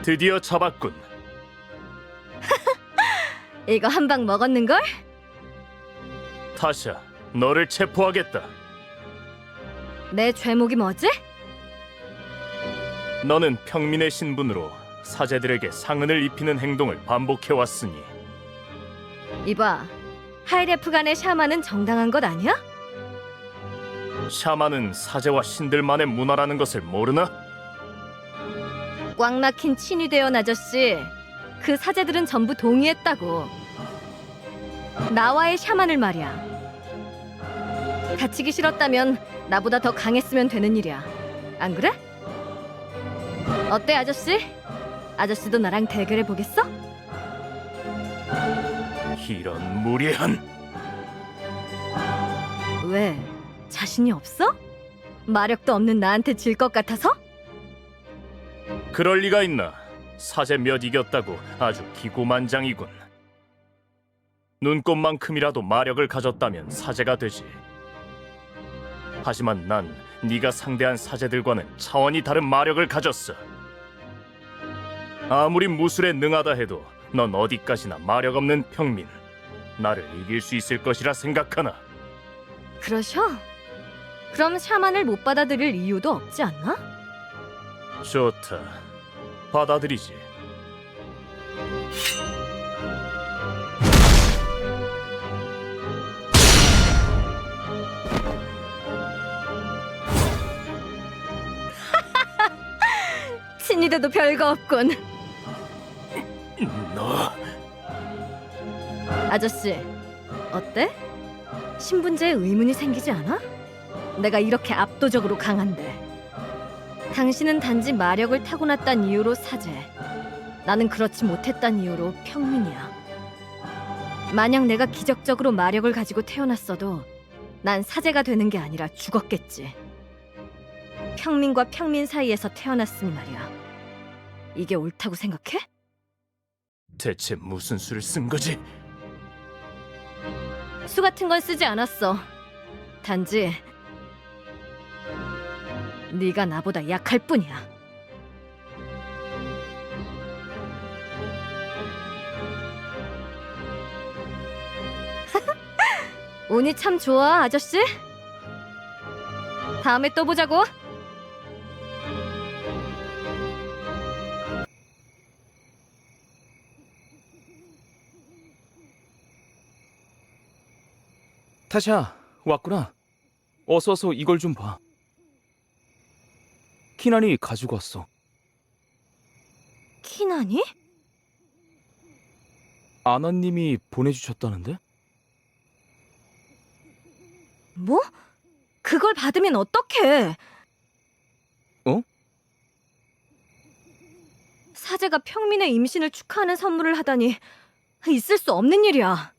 드디어 잡았군. 이거 한 방 먹었는걸? 타샤, 너를 체포하겠다. 내 죄목이 뭐지? 너는 평민의 신분으로 사제들에게 상흔을 입히는 행동을 반복해왔으니 이봐, 하이레프 간의 샤만은 정당한 것 아니야? 샤만은 사제와 신들만의 문화라는 것을 모르나? 꽉 막힌 친위대원 아저씨, 그 사제들은 전부 동의했다고. 나와의 샤만을 말이야. 다치기 싫었다면 나보다 더 강했으면 되는 일이야. 안 그래? 어때, 아저씨? 아저씨도 나랑 대결해 보겠어? 이런 무례한... 왜? 자신이 없어? 마력도 없는 나한테 질 것 같아서? 그럴 리가 있나? 사제 몇 이겼다고 아주 기고만장이군. 눈꽃만큼이라도 마력을 가졌다면 사제가 되지. 하지만 난 네가 상대한 사제들과는 차원이 다른 마력을 가졌어. 아무리 무술에 능하다 해도 넌 어디까지나 마력 없는 평민. 나를 이길 수 있을 것이라 생각하나? 그러셔? 그럼 샤만을 못 받아들일 이유도 없지 않나? 좋다. 받아들이지. 친이대도 별거 없군. 너... 아저씨, 어때? 신분제에 의문이 생기지 않아? 내가 이렇게 압도적으로 강한데. 당신은 단지 마력을 타고났단 이유로 사제, 나는 그렇지 못했단 이유로 평민이야. 만약 내가 기적적으로 마력을 가지고 태어났어도 난 사제가 되는 게 아니라 죽었겠지. 평민과 평민 사이에서 태어났으니 말이야. 이게 옳다고 생각해? 대체 무슨 수를 쓴 거지? 수 같은 건 쓰지 않았어. 단지 네가 나보다 약할 뿐이야. 운이 참 좋아, 아저씨. 다음에 또 보자고. 타샤, 왔구나. 어서 이걸 좀 봐. 키난이 가지고 왔어. 키나니? 아나님이 보내주셨다는데? 뭐? 그걸 받으면 어떡해? 어? 사제가 평민의 임신을 축하하는 선물을 하다니 있을 수 없는 일이야.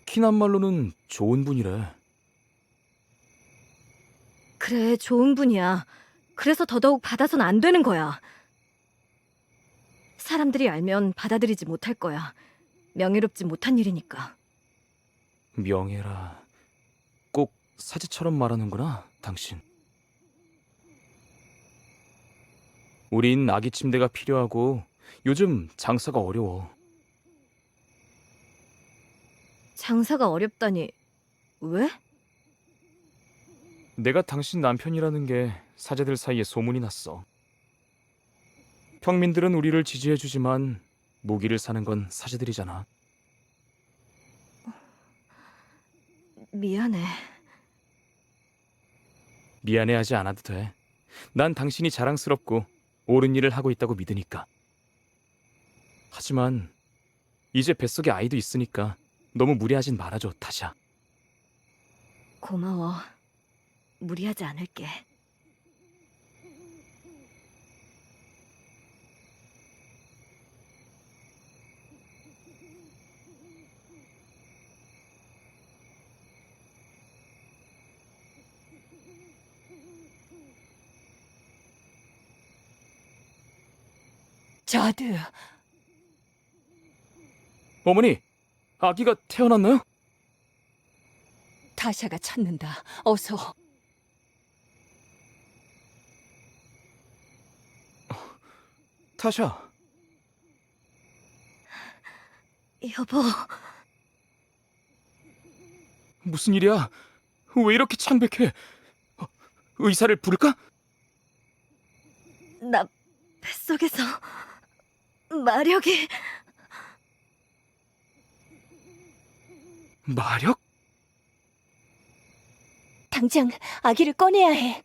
키난 말로는 좋은 분이래. 그래, 좋은 분이야. 그래서 더더욱 받아선 안 되는 거야. 사람들이 알면 받아들이지 못할 거야. 명예롭지 못한 일이니까. 명예라. 꼭 사제처럼 말하는구나, 당신. 우린 아기 침대가 필요하고 요즘 장사가 어려워. 장사가 어렵다니. 왜? 내가 당신 남편이라는 게 사제들 사이에 소문이 났어. 평민들은 우리를 지지해주지만 무기를 사는 건 사제들이잖아. 미안해. 미안해하지 않아도 돼. 난 당신이 자랑스럽고 옳은 일을 하고 있다고 믿으니까. 하지만 이제 뱃속에 아이도 있으니까 너무 무리하진 말아줘, 타샤. 고마워. 무리하지 않을게. 자드, 어머니, 아기가 태어났나요? 타샤가 찾는다. 어서. 타샤, 여보, 무슨 일이야? 왜 이렇게 창백해? 의사를 부를까? 나 뱃속에서 마력이... 마력? 당장 아기를 꺼내야 해.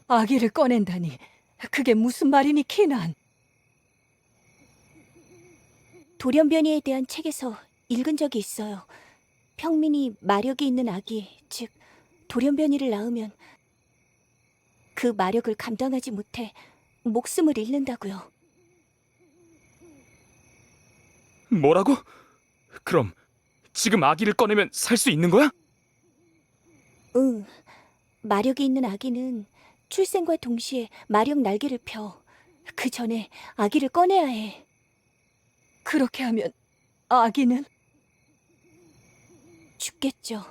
아기를 꺼낸다니. 그게 무슨 말이니, 키난? 돌연변이에 대한 책에서 읽은 적이 있어요. 평민이 마력이 있는 아기, 즉 돌연변이를 낳으면 그 마력을 감당하지 못해 목숨을 잃는다고요. 뭐라고? 그럼 지금 아기를 꺼내면 살 수 있는 거야? 응. 마력이 있는 아기는 출생과 동시에 마력 날개를 펴. 그 전에 아기를 꺼내야 해. 그렇게 하면 아기는? 죽겠죠.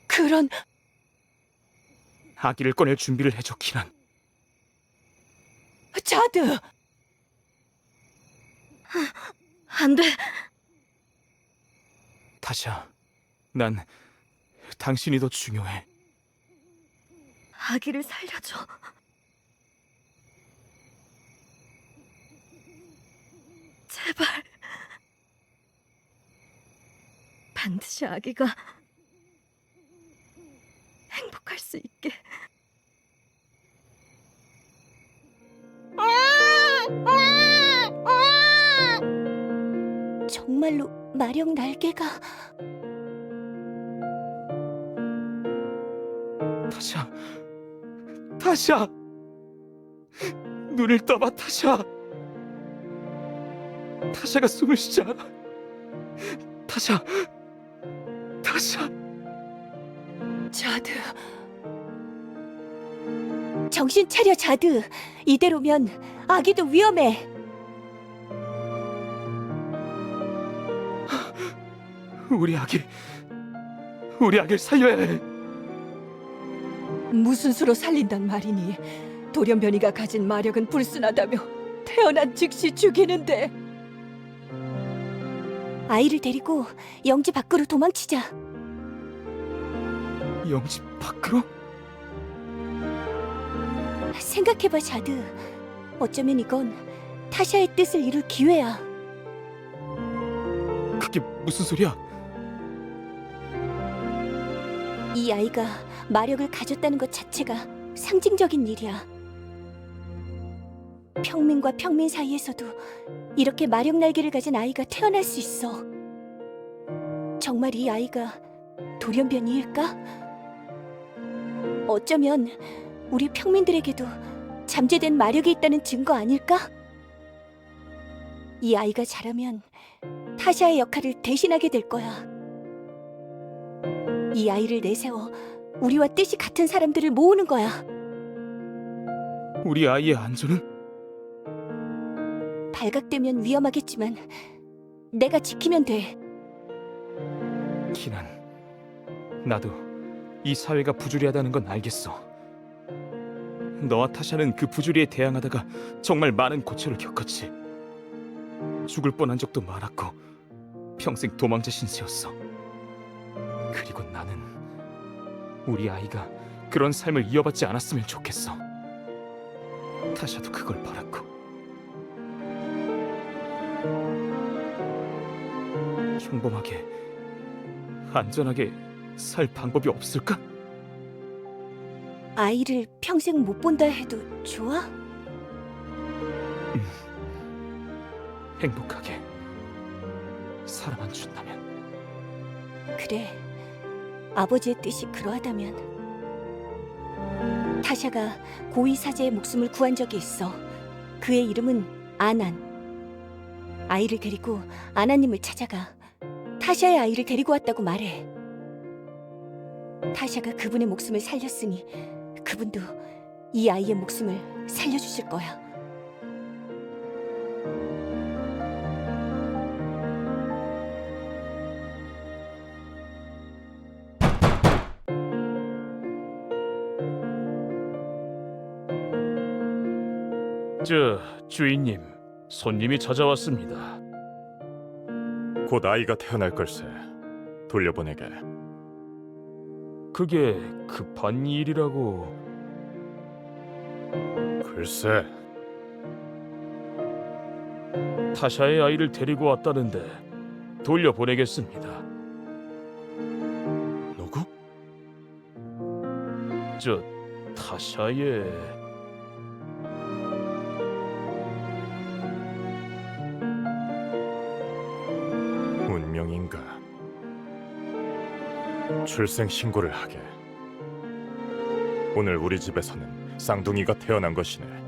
그런... 아기를 꺼낼 준비를 해줘, 키난. 자드! 안 돼. 타샤, 난 당신이 더 중요해. 아기를 살려줘. 제발. 반드시 아기가 행복할 수 있게. 정말로 마력 날개가... 타샤, 타샤, 눈을 떠봐, 타샤. 타샤가 숨을 쉬지 않아. 타샤, 타샤. 자드... 정신 차려, 자드. 이대로면 아기도 위험해. 우리 아기를 살려야 해. 무슨 수로 살린단 말이니? 돌연변이가 가진 마력은 불순하다며 태어난 즉시 죽이는데. 아이를 데리고 영지 밖으로 도망치자. 영지 밖으로? 생각해봐, 자드. 어쩌면 이건 타샤의 뜻을 이룰 기회야. 그게 무슨 소리야? 이 아이가 마력을 가졌다는 것 자체가 상징적인 일이야. 평민과 평민 사이에서도 이렇게 마력 날개를 가진 아이가 태어날 수 있어. 정말 이 아이가 돌연변이일까? 어쩌면 우리 평민들에게도 잠재된 마력이 있다는 증거 아닐까? 이 아이가 자라면 타샤의 역할을 대신하게 될 거야. 이 아이를 내세워 우리와 뜻이 같은 사람들을 모으는 거야. 우리 아이의 안전은? 발각되면 위험하겠지만 내가 지키면 돼. 키난, 나도 이 사회가 부조리하다는 건 알겠어. 너와 타샤는 그 부조리에 대항하다가 정말 많은 고초를 겪었지. 죽을 뻔한 적도 많았고 평생 도망자 신세였어. 그리고 나는 우리 아이가 그런 삶을 이어받지 않았으면 좋겠어. 타샤도 그걸 바랐고. 평범하게, 안전하게 살 방법이 없을까? 아이를 평생 못 본다 해도 좋아? 행복하게 살아만 준다면. 그래, 아버지의 뜻이 그러하다면. 타샤가 고위 사제의 목숨을 구한 적이 있어. 그의 이름은 아난. 아이를 데리고 아나님을 찾아가 타샤의 아이를 데리고 왔다고 말해. 타샤가 그분의 목숨을 살렸으니 그분도 이 아이의 목숨을 살려주실 거야. 주인님, 손님이 찾아왔습니다. 곧 아이가 태어날 걸세. 돌려보내게. 그게 급한 일이라고. 글쎄, 타샤의 아이를 데리고 왔다는데 돌려보내겠습니다. 누구? 타샤의... 운명인가? 출생 신고를 하게. 오늘 우리 집에서는 쌍둥이가 태어난 것이네.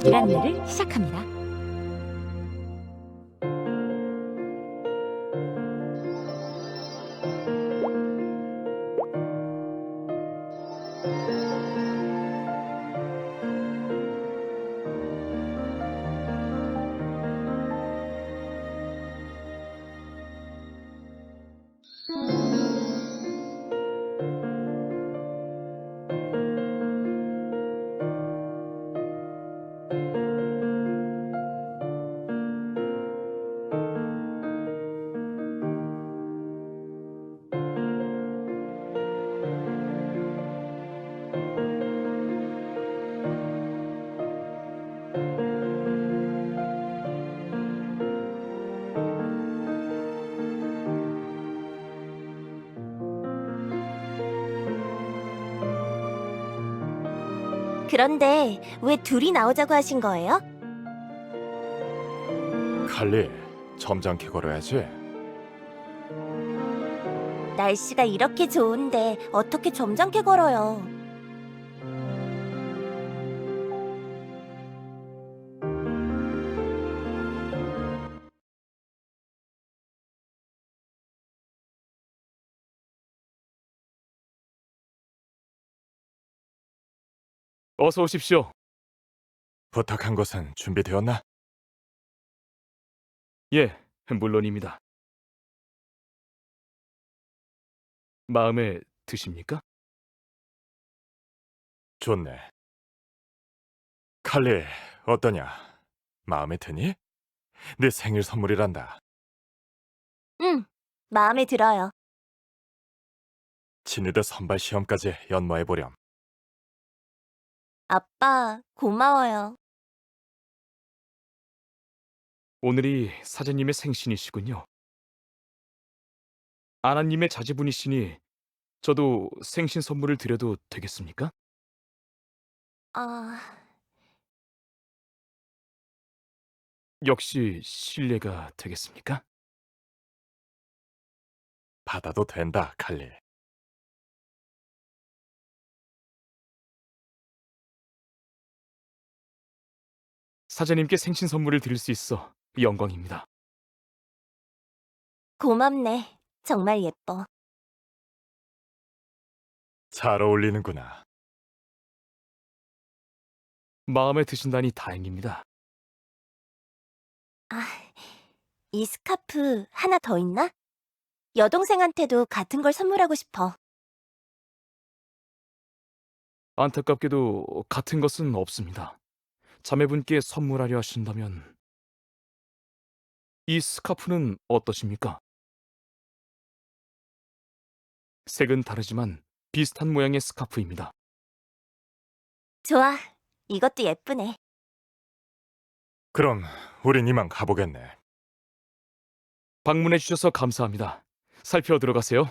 드라마를 시작합니다. 그런데 왜 둘이 나오자고 하신 거예요? 칼리, 점잖게 걸어야지. 날씨가 이렇게 좋은데 어떻게 점잖게 걸어요? 어서 오십시오. 부탁한 것은 준비되었나? 예, 물론입니다. 마음에 드십니까? 좋네. 칼리, 어떠냐? 마음에 드니? 내 생일 선물이란다. 응, 마음에 들어요. 친위대 선발 시험까지 연마해보렴. 아빠, 고마워요. 오늘이 사제님의 생신이시군요. 아나님의 자제분이시니 저도 생신 선물을 드려도 되겠습니까? 아, 역시 실례가 되겠습니까? 받아도 된다, 칼리. 사제님께 생신 선물을 드릴 수 있어 영광입니다. 고맙네. 정말 예뻐. 잘 어울리는구나. 마음에 드신다니 다행입니다. 아, 이 스카프 하나 더 있나? 여동생한테도 같은 걸 선물하고 싶어. 안타깝게도 같은 것은 없습니다. 자매분께 선물하려 하신다면 이 스카프는 어떠십니까? 색은 다르지만 비슷한 모양의 스카프입니다. 좋아. 이것도 예쁘네. 그럼 우린 이만 가보겠네. 방문해 주셔서 감사합니다. 살펴 들어가세요.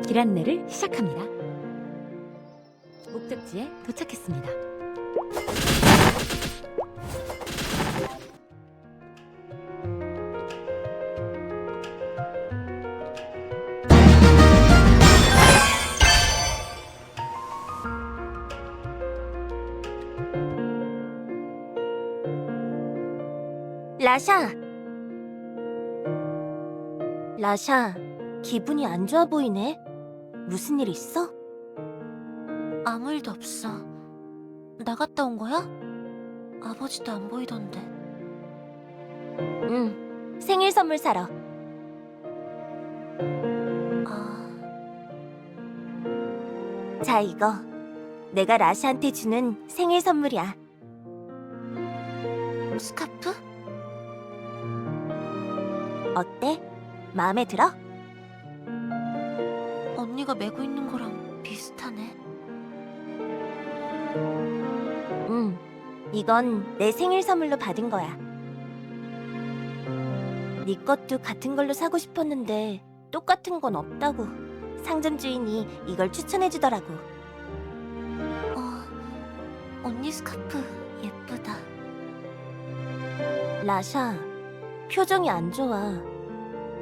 길 안내를 시작합니다. 목적지에 도착했습니다. 라샤! 라샤, 기분이 안 좋아 보이네. 무슨 일 있어? 아무 일도 없어. 나갔다 온 거야? 아버지도 안 보이던데. 응, 생일 선물 사러. 자, 이거. 내가 라샤한테 주는 생일 선물이야. 스카프? 어때? 마음에 들어? 언니가 메고 있는 거랑 비슷하네. 응, 이건 내 생일 선물로 받은 거야. 네 것도 같은 걸로 사고 싶었는데 똑같은 건 없다고 상점 주인이 이걸 추천해주더라고. 언니 스카프 예쁘다. 라샤, 표정이 안 좋아.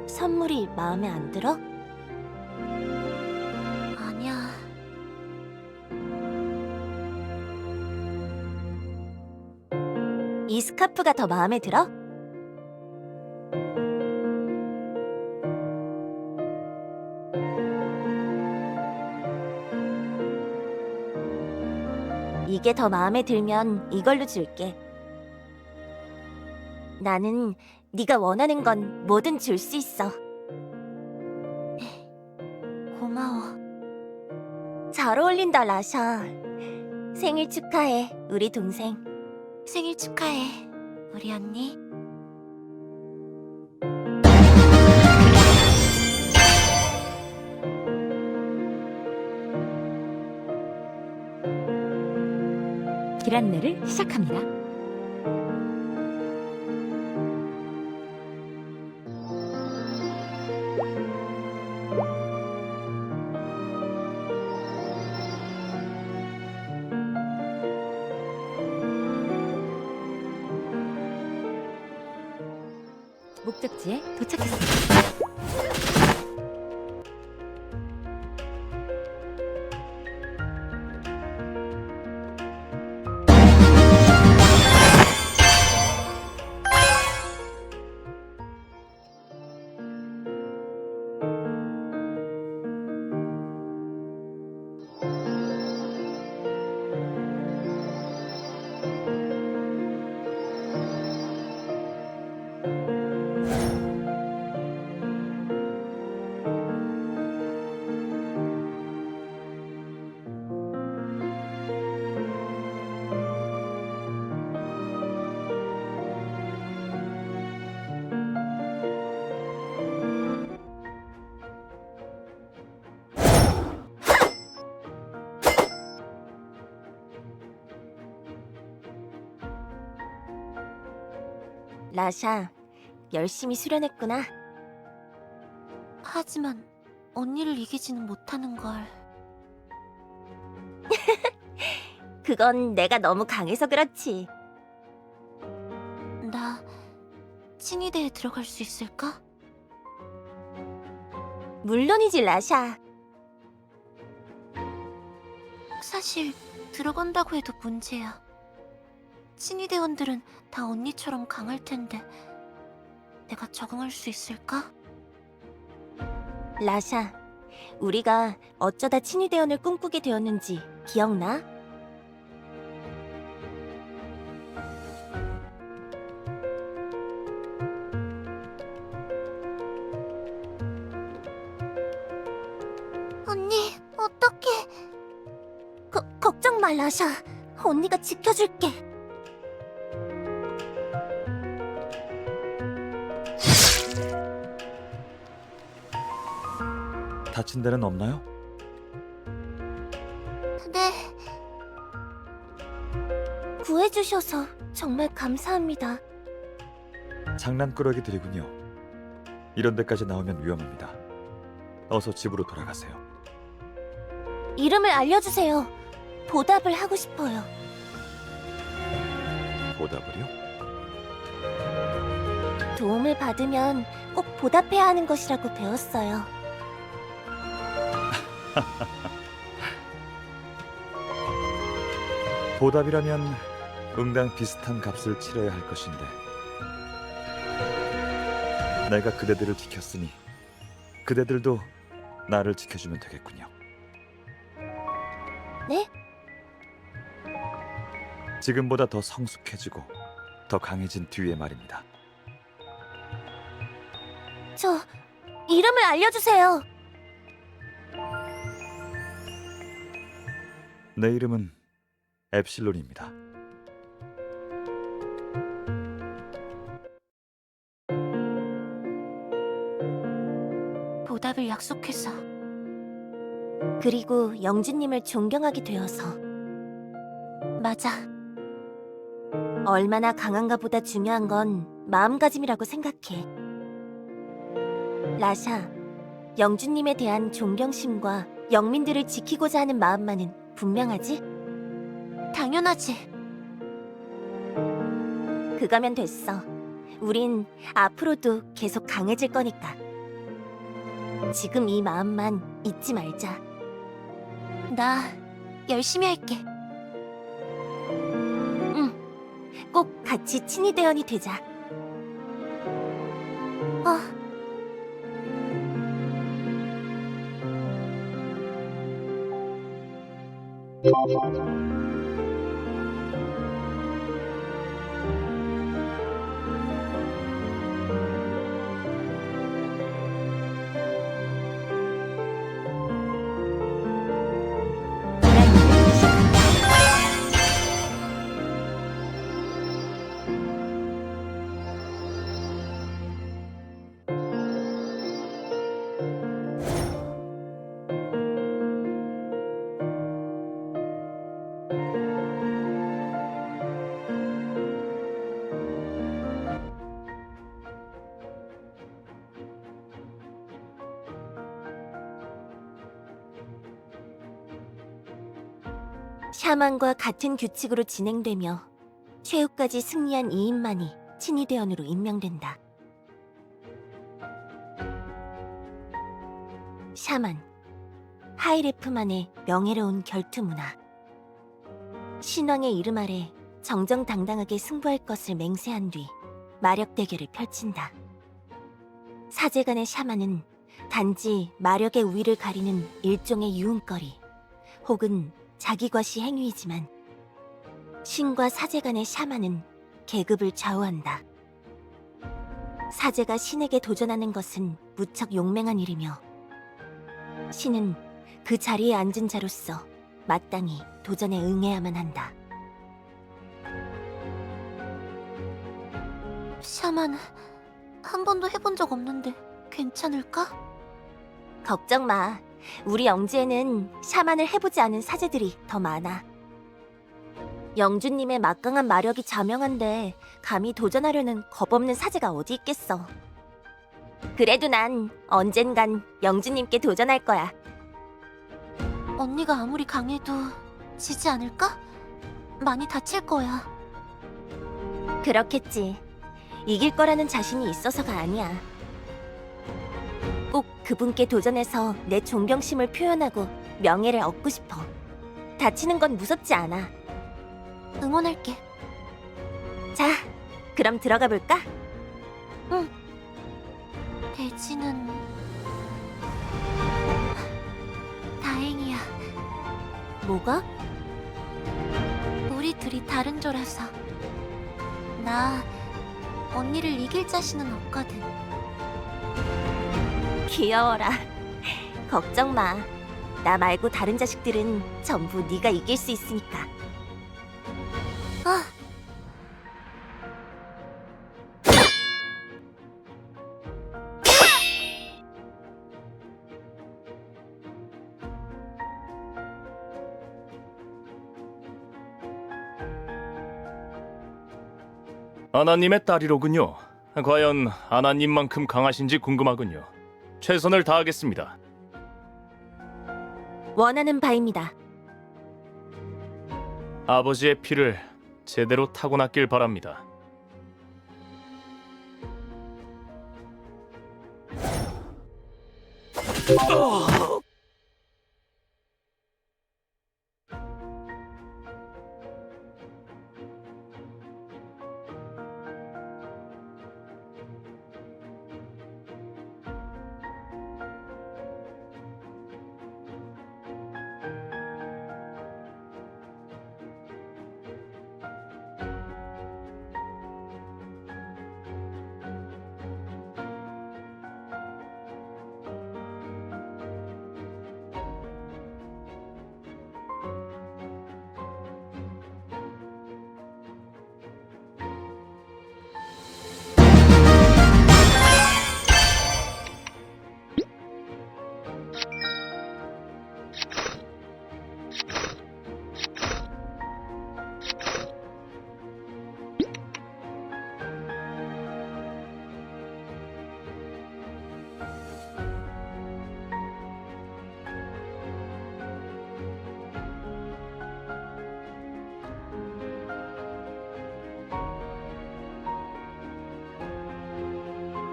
선물이 마음에 안 들어? 아니야. 이 스카프가 더 마음에 들어? 이게 더 마음에 들면 이걸로 줄게. 나는 네가 원하는 건 뭐든 줄 수 있어. 고마워. 잘 어울린다, 라샤. 생일 축하해, 우리 동생. 생일 축하해, 우리 언니. 길 안내를 시작합니다. 목적지에 도착했습니다. 라샤, 열심히 수련했구나. 하지만 언니를 이기지는 못하는 걸. 그건 내가 너무 강해서 그렇지. 나 칭의대에 들어갈 수 있을까? 물론이지, 라샤. 사실 들어간다고 해도 문제야. 칭의대원들은 다 언니처럼 강할 텐데 내가 적응할 수 있을까? 라샤, 우리가 어쩌다 칭의대원을 꿈꾸게 되었는지 기억나? 언니, 어떡해. 걱정 마, 라샤. 언니가 지켜줄게. 다친 데는 없나요? 네. 구해주셔서 정말 감사합니다. 장난꾸러기들이군요. 이런 데까지 나오면 위험합니다. 어서 집으로 돌아가세요. 이름을 알려주세요. 보답을 하고 싶어요. 보답을요? 도움을 받으면 꼭 보답해야 하는 것이라고 배웠어요. 보답이라면 응당 비슷한 값을 치러야 할 것인데 내가 그대들을 지켰으니 그대들도 나를 지켜주면 되겠군요. 네? 지금보다 더 성숙해지고 더 강해진 뒤에 말입니다. 저 이름을 알려주세요. 내 이름은 엡실론입니다. 보답을 약속해서. 그리고 영주님을 존경하게 되어서. 맞아. 얼마나 강한가 보다 중요한 건 마음가짐이라고 생각해. 라샤, 영주님에 대한 존경심과 영민들을 지키고자 하는 마음만은 분명하지? 당연하지. 그거면 됐어. 우린 앞으로도 계속 강해질 거니까. 지금 이 마음만 잊지 말자. 나 열심히 할게. 응, 꼭 같이 친위 대원이 되자. 샤만과 같은 규칙으로 진행되며 최후까지 승리한 2인만이 친위대원으로 임명된다. 샤만, 하이레프만의 명예로운 결투 문화. 신왕의 이름 아래 정정당당하게 승부할 것을 맹세한 뒤 마력 대결을 펼친다. 사제간의 샤만은 단지 마력의 우위를 가리는 일종의 유흥거리 혹은 자기과시 행위이지만 신과 사제 간의 샤만은 계급을 좌우한다. 사제가 신에게 도전하는 것은 무척 용맹한 일이며 신은 그 자리에 앉은 자로서 마땅히 도전에 응해야만 한다. 샤만, 한 번도 해본 적 없는데 괜찮을까? 걱정 마. 우리 영지에는 샤만을 해보지 않은 사제들이 더 많아. 영주님의 막강한 마력이 자명한데 감히 도전하려는 겁없는 사제가 어디 있겠어. 그래도 난 언젠간 영주님께 도전할 거야. 언니가 아무리 강해도 지지 않을까? 많이 다칠 거야. 그렇겠지. 이길 거라는 자신이 있어서가 아니야. 꼭 그분께 도전해서 내 존경심을 표현하고 명예를 얻고 싶어. 다치는 건 무섭지 않아. 응원할게. 자, 그럼 들어가 볼까? 응. 대지는... 다행이야. 뭐가? 우리 둘이 다른 조라서. 나 언니를 이길 자신은 없거든. 귀여워라. 걱정 마. 나 말고 다른 자식들은 전부 네가 이길 수 있으니까. 아나님의 딸이로군요. 과연 아나님만큼 강하신지 궁금하군요. 최선을 다하겠습니다. 원하는 바입니다. 아버지의 피를 제대로 타고났길 바랍니다.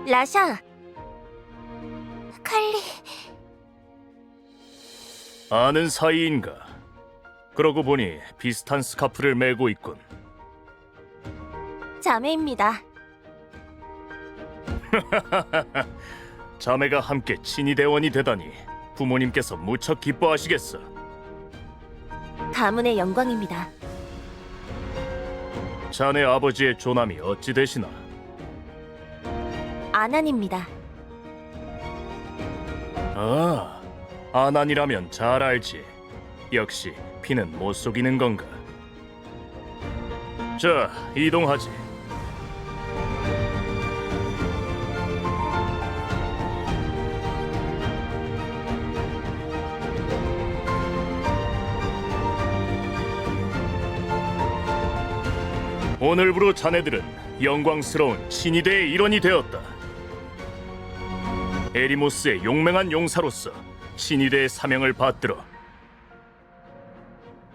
라샤, 칼리. 아는 사이인가? 그러고 보니 비슷한 스카프를 메고 있군. 자매입니다. 자매가 함께 친위대원이 되다니 부모님께서 무척 기뻐하시겠어. 가문의 영광입니다. 자네 아버지의 조남이 어찌 되시나? 아난입니다. 아, 아난이라면 잘 알지. 역시 피는 못 속이는 건가? 자, 이동하지. 오늘부로 자네들은 영광스러운 친위대의 일원이 되었다. 에리모스의 용맹한 용사로서 친위대의 사명을 받들어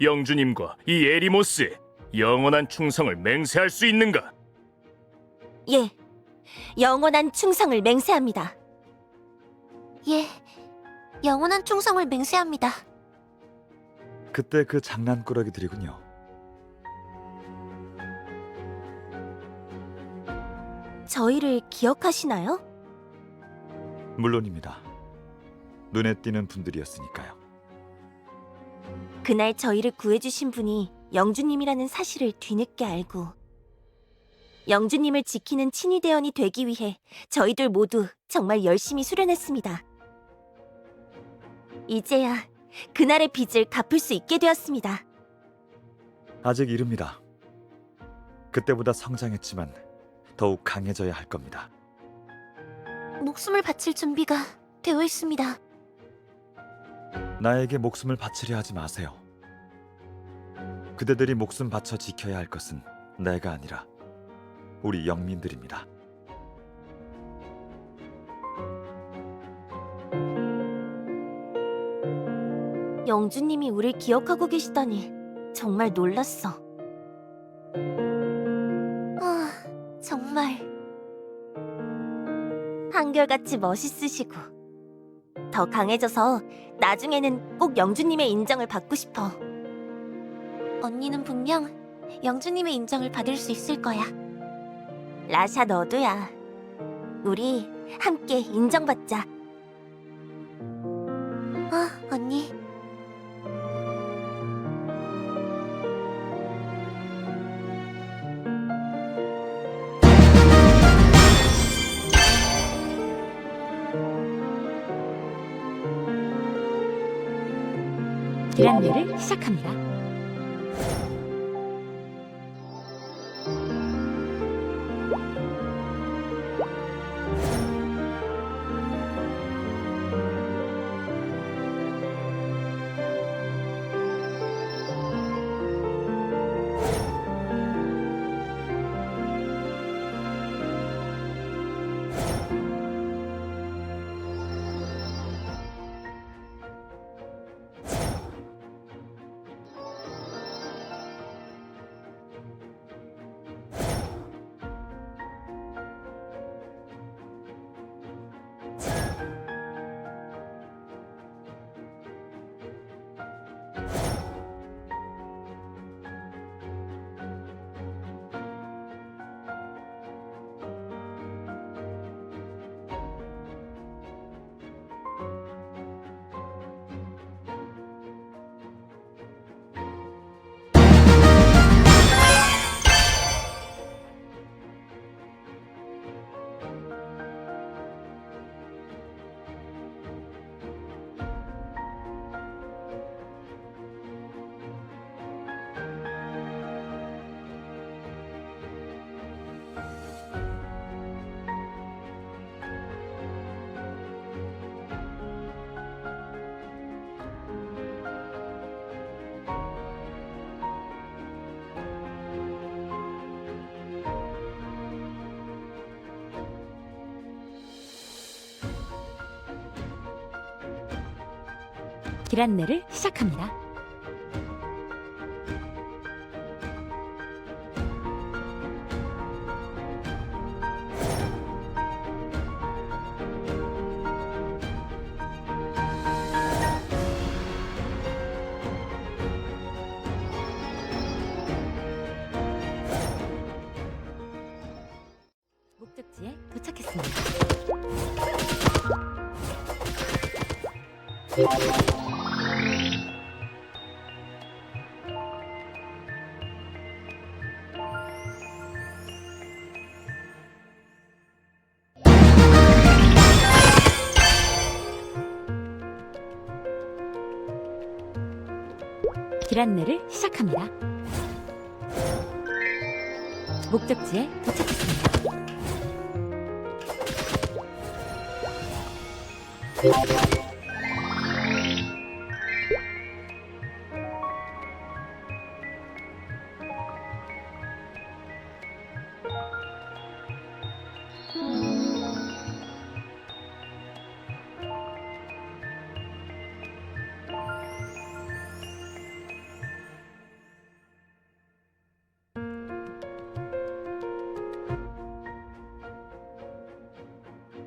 영주님과 이 에리모스의 영원한 충성을 맹세할 수 있는가? 예, 영원한 충성을 맹세합니다. 예, 영원한 충성을 맹세합니다. 그때 그 장난꾸러기들이군요. 저희를 기억하시나요? 물론입니다. 눈에 띄는 분들이었으니까요. 그날 저희를 구해주신 분이 영주님이라는 사실을 뒤늦게 알고 영주님을 지키는 친위대원이 되기 위해 저희들 모두 정말 열심히 수련했습니다. 이제야 그날의 빚을 갚을 수 있게 되었습니다. 아직 이릅니다. 그때보다 성장했지만 더욱 강해져야 할 겁니다. 목숨을 바칠 준비가 되어 있습니다. 나에게 목숨을 바치려 하지 마세요. 그대들이 목숨 바쳐 지켜야 할 것은 내가 아니라 우리 영민들입니다. 영주님이 우릴 기억하고 계시다니 정말 놀랐어. 아, 정말 한결같이 멋있으시고 더 강해져서 나중에는 꼭 영주님의 인정을 받고 싶어. 언니는 분명 영주님의 인정을 받을 수 있을 거야. 라샤 너도야. 우리 함께 인정받자. 언니. 기란례를 시작합니다. 길 안내를 시작합니다. 목적지에 도착했습니다. 길 안내를 시작합니다. 목적지에 도착했습니다.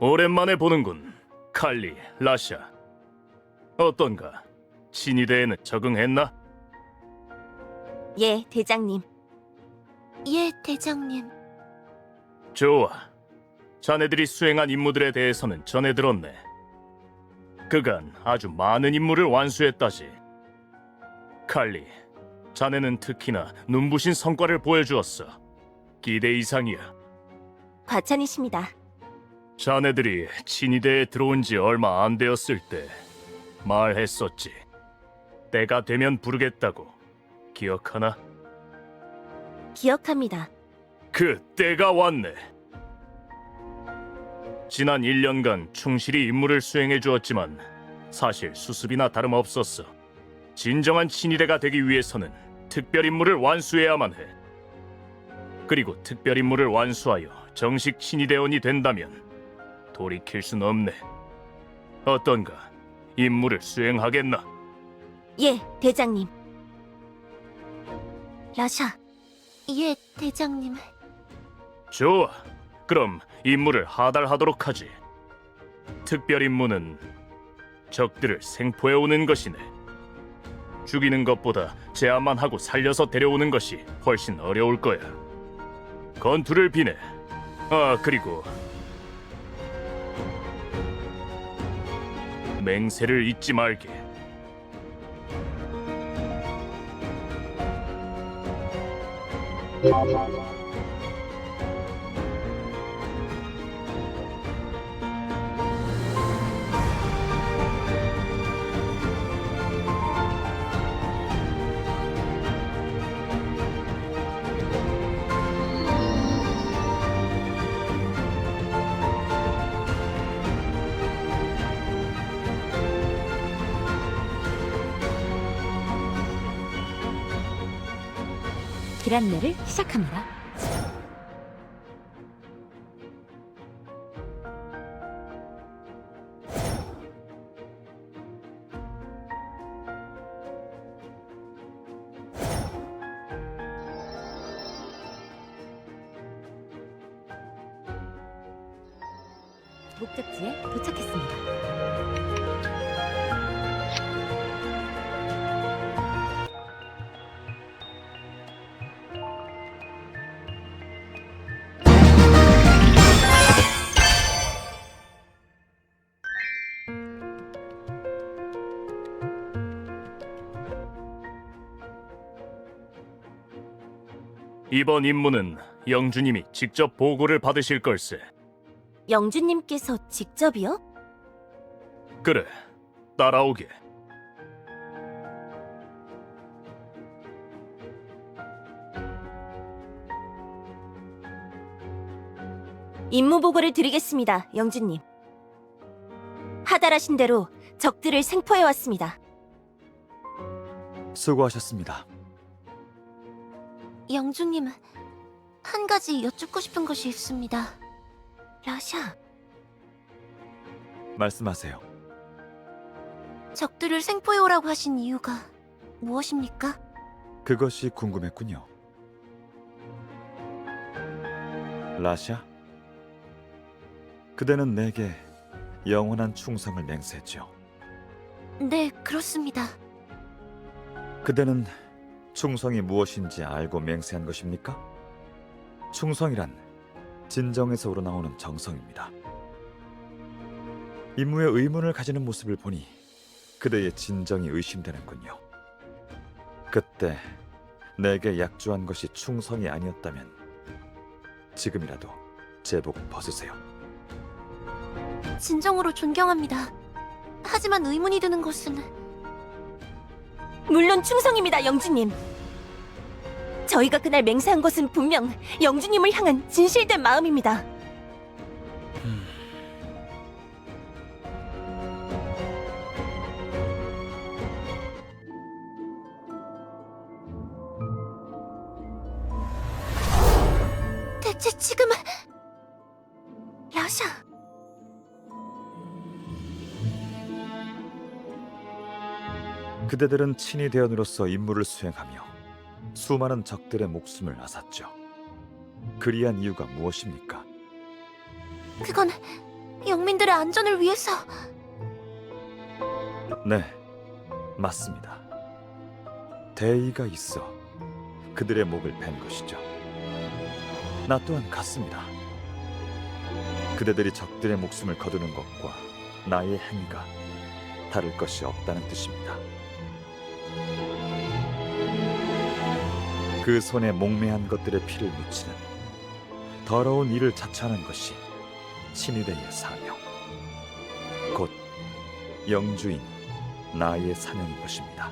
오랜만에 보는군. 칼리, 라샤. 어떤가? 신이대에는 적응했나? 예, 대장님. 예, 대장님. 좋아. 자네들이 수행한 임무들에 대해서는 전해 들었네. 그간 아주 많은 임무를 완수했다지. 칼리, 자네는 특히나 눈부신 성과를 보여주었어. 기대 이상이야. 과찬이십니다. 자네들이 친위대에 들어온 지 얼마 안 되었을 때 말했었지. 때가 되면 부르겠다고. 기억하나? 기억합니다. 그 때가 왔네. 지난 1년간 충실히 임무를 수행해 주었지만 사실 수습이나 다름없었어. 진정한 친위대가 되기 위해서는 특별 임무를 완수해야만 해. 그리고 특별 임무를 완수하여 정식 친위대원이 된다면 돌이킬 순 없네. 어떤가? 임무를 수행하겠나? 예, 대장님. 라샤. 예, 대장님. 좋아. 그럼 임무를 하달하도록 하지. 특별 임무는 적들을 생포해 오는 것이네. 죽이는 것보다 제압만 하고 살려서 데려오는 것이 훨씬 어려울 거야. 건투를 비내. 아, 그리고 맹세를 잊지 말게. 길 안내를 시작합니다. 목적지에 도착했습니다. 이번 임무는 영주님이 직접 보고를 받으실 걸세. 영주님께서 직접이요? 그래, 따라오게. 임무 보고를 드리겠습니다, 영주님. 하달하신 대로 적들을 생포해왔습니다. 수고하셨습니다. 영주님, 한 가지 여쭙고 싶은 것이 있습니다. 라샤, 말씀하세요. 적들을 생포해오라고 하신 이유가 무엇입니까? 그것이 궁금했군요. 라샤, 그대는 내게 영원한 충성을 맹세했죠. 네, 그렇습니다. 그대는 충성이 무엇인지 알고 맹세한 것입니까? 충성이란 진정에서 우러나오는 정성입니다. 임무에 의문을 가지는 모습을 보니 그대의 진정이 의심되는군요. 그때 내게 약조한 것이 충성이 아니었다면 지금이라도 제복 벗으세요. 진정으로 존경합니다. 하지만 의문이 드는 것은 물론 충성입니다, 영주님. 저희가 그날 맹세한 것은 분명 영주님을 향한 진실된 마음입니다. 대체 지금은 라샤. 그대들은 친위 대원으로서 임무를 수행하며 수많은 적들의 목숨을 앗았죠. 그리한 이유가 무엇입니까? 그건 영민들의 안전을 위해서. 네, 맞습니다. 대의가 있어 그들의 목을 벤 것이죠. 나 또한 같습니다. 그대들이 적들의 목숨을 거두는 것과 나의 행위가 다를 것이 없다는 뜻입니다. 그 손에 목매한 것들의 피를 묻히는 더러운 일을 자처하는 것이 친위대의 사명, 곧 영주인 나의 사명인 것입니다.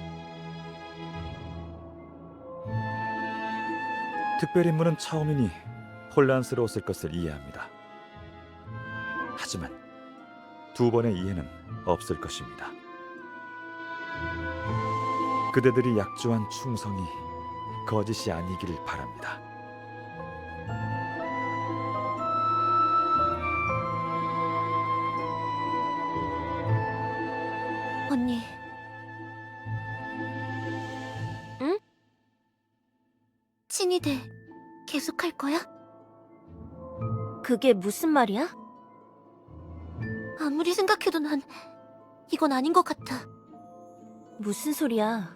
특별임무는 처음이니 혼란스러웠을 것을 이해합니다. 하지만 두 번의 이해는 없을 것입니다. 그대들이 약조한 충성이 거짓이 아니기를 바랍니다. 언니. 응? 친위대 계속할 거야? 그게 무슨 말이야? 아무리 생각해도 난 이건 아닌 것 같아. 무슨 소리야?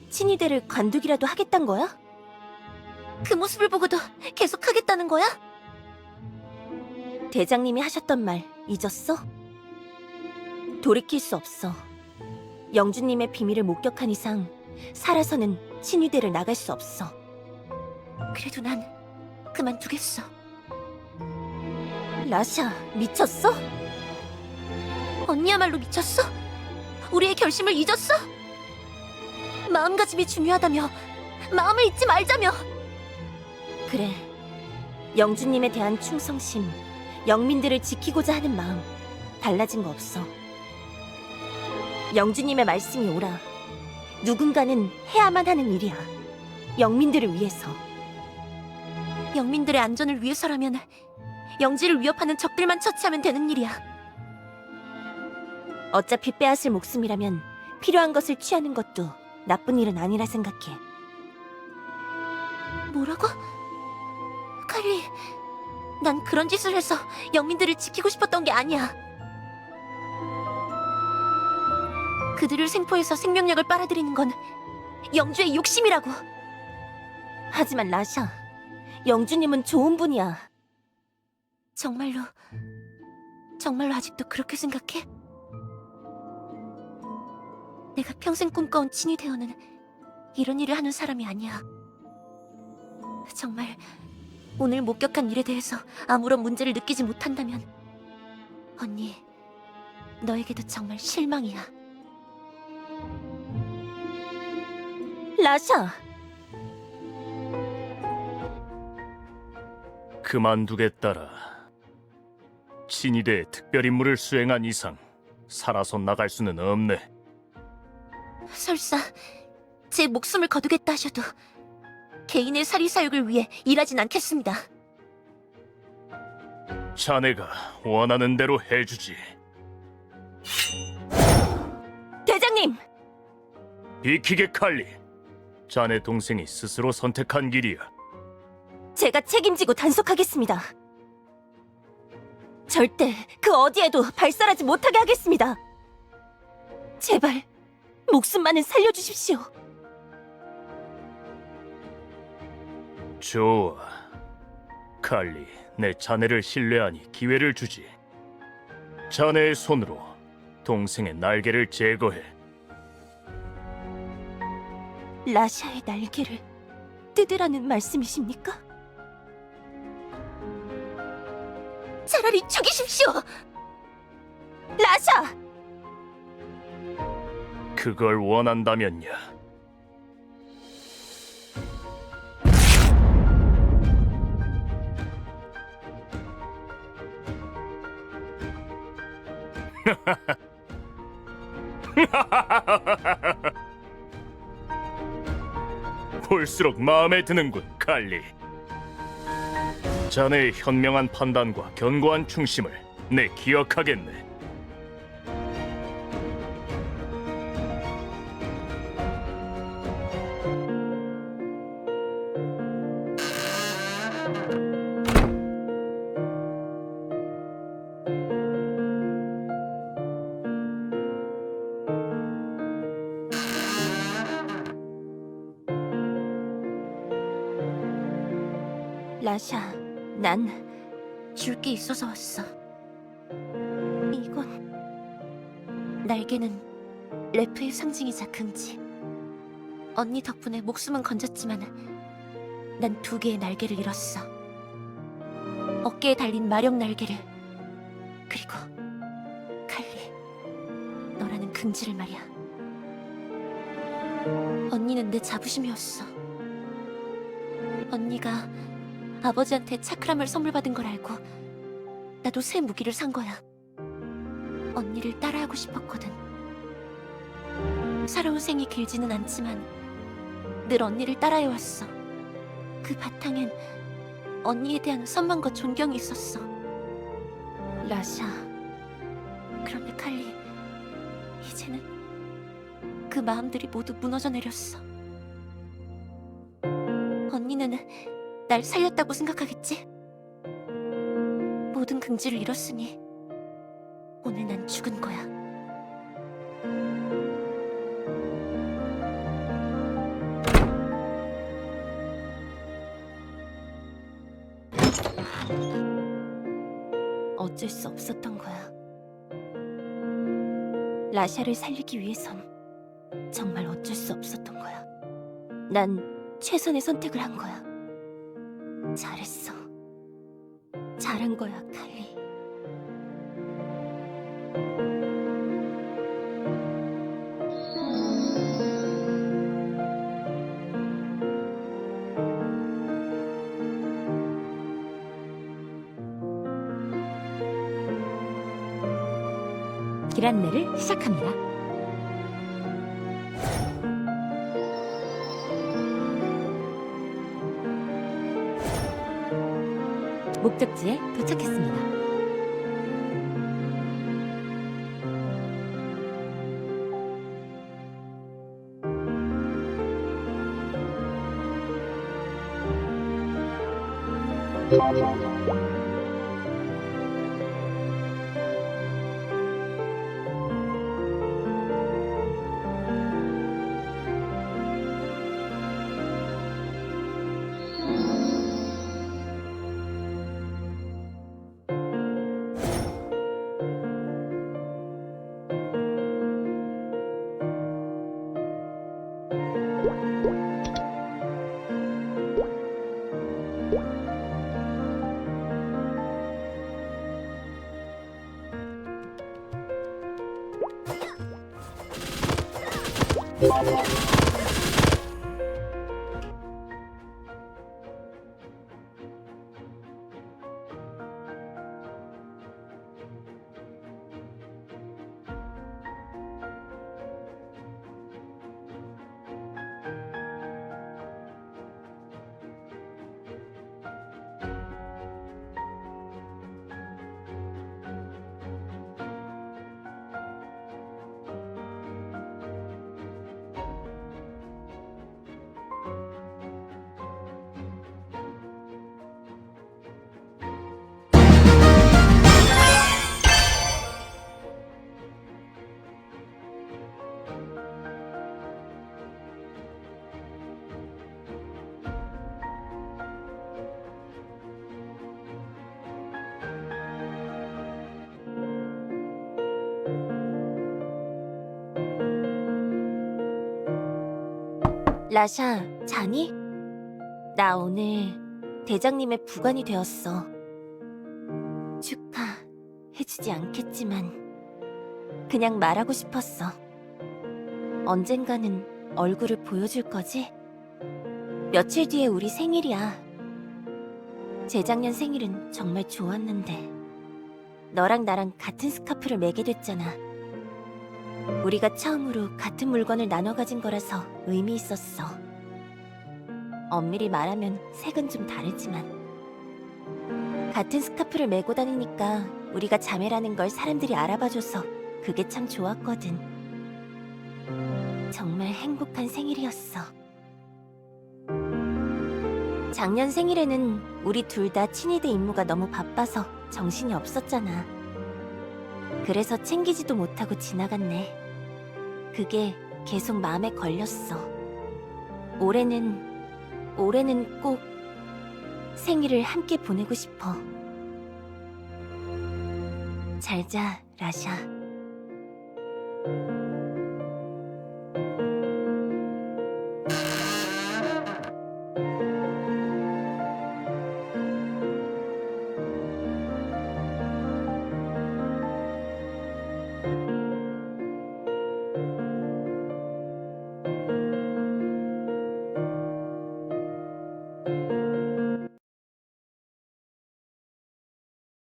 친위대를 관두기라도 하겠단 거야? 그 모습을 보고도 계속 하겠다는 거야? 대장님이 하셨던 말 잊었어? 돌이킬 수 없어. 영주님의 비밀을 목격한 이상 살아서는 친위대를 나갈 수 없어. 그래도 난 그만두겠어. 라샤, 미쳤어? 언니야말로 미쳤어? 우리의 결심을 잊었어? 마음가짐이 중요하다며 마음을 잊지 말자며. 그래, 영주님에 대한 충성심, 영민들을 지키고자 하는 마음 달라진 거 없어. 영주님의 말씀이 옳아. 누군가는 해야만 하는 일이야. 영민들을 위해서. 영민들의 안전을 위해서라면 영지를 위협하는 적들만 처치하면 되는 일이야. 어차피 빼앗을 목숨이라면 필요한 것을 취하는 것도 나쁜 일은 아니라 생각해. 뭐라고? 칼리, 난 그런 짓을 해서 영민들을 지키고 싶었던 게 아니야. 그들을 생포해서 생명력을 빨아들이는 건 영주의 욕심이라고. 하지만 라샤, 영주님은 좋은 분이야. 정말로 아직도 그렇게 생각해? 내가 평생 꿈꿔온 친위 대원은 이런 일을 하는 사람이 아니야. 정말 오늘 목격한 일에 대해서 아무런 문제를 느끼지 못한다면 언니, 너에게도 정말 실망이야. 라샤! 그만두겠다라. 친위대의 특별 임무를 수행한 이상 살아서 나갈 수는 없네. 설사 제 목숨을 거두겠다 하셔도 개인의 사리사욕을 위해 일하진 않겠습니다. 자네가 원하는 대로 해주지. 대장님! 비키게 칼리. 자네 동생이 스스로 선택한 길이야. 제가 책임지고 단속하겠습니다. 절대 그 어디에도 발설하지 못하게 하겠습니다. 제발 목숨만은 살려주십시오. 좋아. 칼리, 내 자네를 신뢰하니 기회를 주지. 자네의 손으로 동생의 날개를 제거해. 라샤의 날개를 뜯으라는 말씀이십니까? 차라리 죽이십시오. 라샤! 그걸 원한다면야. 볼수록 마음에 드는군, 칼리. 자네의 현명한 판단과 견고한 충심을 내 기억하겠네. 라샤, 난 줄 게 있어서 왔어. 이건 날개는 래프의 상징이자 긍지. 언니 덕분에 목숨은 건졌지만 난 2개의 날개를 잃었어. 어깨에 달린 마력 날개를, 그리고 칼리, 너라는 긍지를 말이야. 언니는 내 자부심이었어. 언니가 아버지한테 차크람을 선물 받은 걸 알고 나도 새 무기를 산 거야. 언니를 따라하고 싶었거든. 살아온 생이 길지는 않지만 늘 언니를 따라해왔어. 그 바탕엔 언니에 대한 선망과 존경이 있었어. 라샤, 그런데 칼리, 이제는 그 마음들이 모두 무너져 내렸어. 언니는 날 살렸다고 생각하겠지? 모든 긍지를 잃었으니 오늘 난 죽은 거야. 어쩔 수 없었던 거야. 라샤를 살리기 위해선 정말 어쩔 수 없었던 거야. 난 최선의 선택을 한 거야. 잘했어. 잘한 거야, 칼리. 길 안내를 시작합니다. 목적지에 도착했습니다. 라샤, 자니? 나 오늘 대장님의 부관이 되었어. 축하해주지 않겠지만 그냥 말하고 싶었어. 언젠가는 얼굴을 보여줄 거지? 며칠 뒤에 우리 생일이야. 재작년 생일은 정말 좋았는데 너랑 나랑 같은 스카프를 매게 됐잖아. 우리가 처음으로 같은 물건을 나눠 가진 거라서 의미 있었어. 엄밀히 말하면 색은 좀 다르지만 같은 스카프를 메고 다니니까 우리가 자매라는 걸 사람들이 알아봐줘서 그게 참 좋았거든. 정말 행복한 생일이었어. 작년 생일에는 우리 둘 다 친위대 임무가 너무 바빠서 정신이 없었잖아. 그래서 챙기지도 못하고 지나갔네. 그게 계속 마음에 걸렸어. 올해는 꼭 생일을 함께 보내고 싶어. 잘 자, 라샤.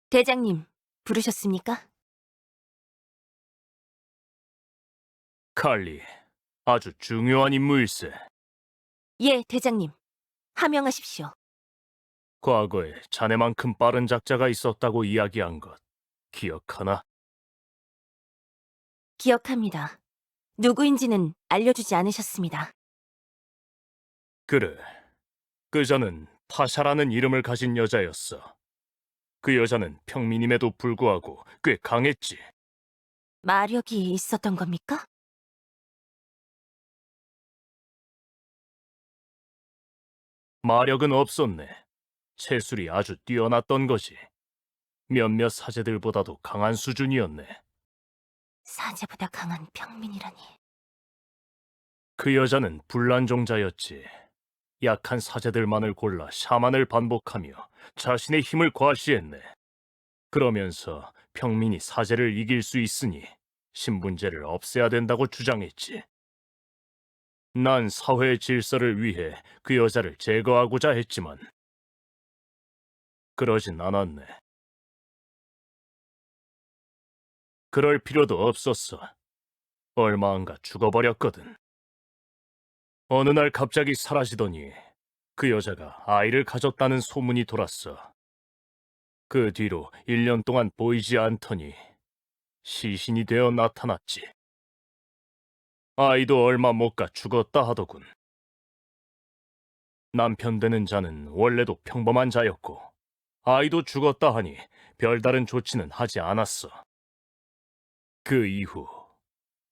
대장님, 부르셨습니까? 칼리, 아주 중요한 임무일세. 예, 대장님. 하명하십시오. 과거에 자네만큼 빠른 작자가 있었다고 이야기한 것 기억하나? 기억합니다. 누구인지는 알려주지 않으셨습니다. 그래, 그자는 타샤라는 이름을 가진 여자였어. 그 여자는 평민임에도 불구하고 꽤 강했지. 마력이 있었던 겁니까? 마력은 없었네. 체술이 아주 뛰어났던 거지. 몇몇 사제들보다도 강한 수준이었네. 사제보다 강한 평민이라니. 그 여자는 불란종자였지. 약한 사제들만을 골라 샤만을 반복하며 자신의 힘을 과시했네. 그러면서 평민이 사제를 이길 수 있으니 신분제를 없애야 된다고 주장했지. 난 사회의 질서를 위해 그 여자를 제거하고자 했지만 그러진 않았네. 그럴 필요도 없었어. 얼마 안가 죽어버렸거든. 어느 날 갑자기 사라지더니 그 여자가 아이를 가졌다는 소문이 돌았어. 그 뒤로 1년 동안 보이지 않더니 시신이 되어 나타났지. 아이도 얼마 못 가 죽었다 하더군. 남편 되는 자는 원래도 평범한 자였고 아이도 죽었다 하니 별다른 조치는 하지 않았어. 그 이후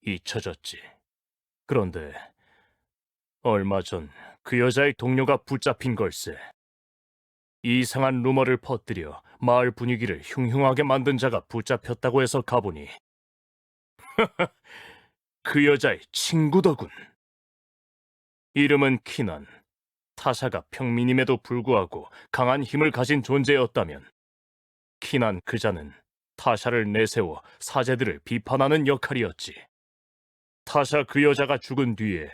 잊혀졌지. 그런데 얼마 전 그 여자의 동료가 붙잡힌 걸세. 이상한 루머를 퍼뜨려 마을 분위기를 흉흉하게 만든 자가 붙잡혔다고 해서 가보니 그 여자의 친구더군. 이름은 키난. 타샤가 평민임에도 불구하고 강한 힘을 가진 존재였다면 키난 그자는 타샤를 내세워 사제들을 비판하는 역할이었지. 타샤 그 여자가 죽은 뒤에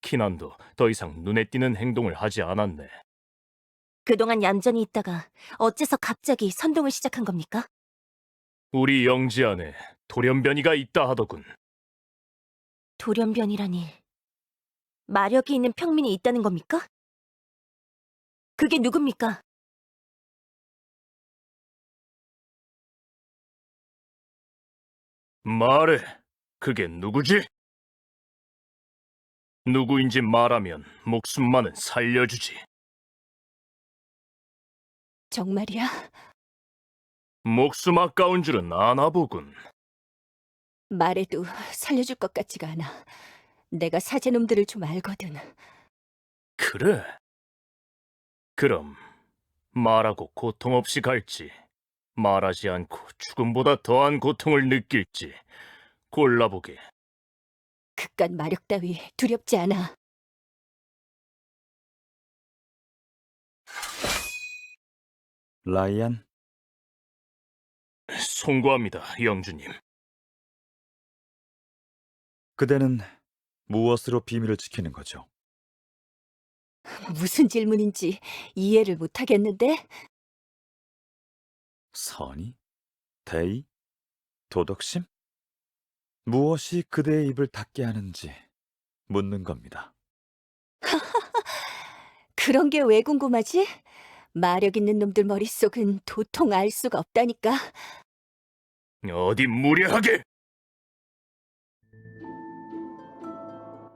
키난도 더 이상 눈에 띄는 행동을 하지 않았네. 그동안 얌전히 있다가 어째서 갑자기 선동을 시작한 겁니까? 우리 영지 안에 돌연변이가 있다 하더군. 돌연변이라니. 마력이 있는 평민이 있다는 겁니까? 그게 누굽니까? 말해, 그게 누구지? 누구인지 말하면 목숨만은 살려주지. 정말이야? 목숨 아까운 줄은 아나 보군. 말해도 살려줄 것 같지가 않아. 내가 사제놈들을 좀 알거든. 그래? 그럼 말하고 고통 없이 갈지, 말하지 않고 죽음보다 더한 고통을 느낄지 골라보게. 그깟 마력 따위 두렵지 않아. 라이안, 송구합니다, 영주님. 그대는 무엇으로 비밀을 지키는 거죠? 무슨 질문인지 이해를 못하겠는데? 선의? 대의? 도덕심? 무엇이 그대의 입을 닫게 하는지 묻는 겁니다. 그런 게 왜 궁금하지? 마력 있는 놈들 머릿속은 도통 알 수가 없다니까. 어디 무례하게!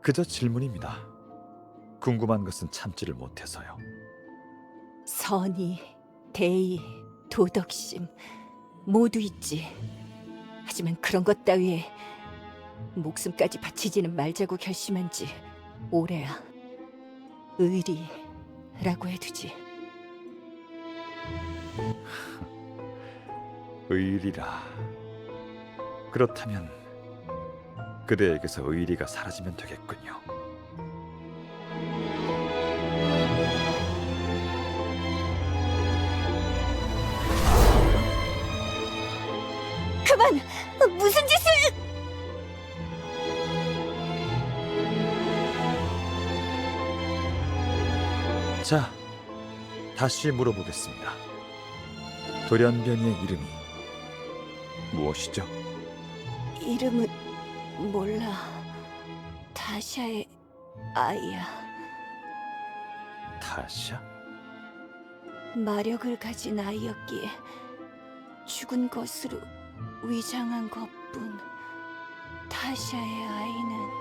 그저 질문입니다. 궁금한 것은 참지를 못해서요. 선의, 대의, 도덕심 모두 있지. 하지만 그런 것 따위에 목숨까지 바치지는 말자고 결심한 지 오래야. 의리라고 해두지. 의리라. 그렇다면 그대에게서 의리가 사라지면 되겠군요. 그만! 무슨 짓을! 자, 다시 물어보겠습니다. 돌연변이의 이름이 무엇이죠? 이름은 몰라. 타샤의 아이야. 타샤? 마력을 가진 아이였기에 죽은 것으로 위장한 것뿐. 타샤의 아이는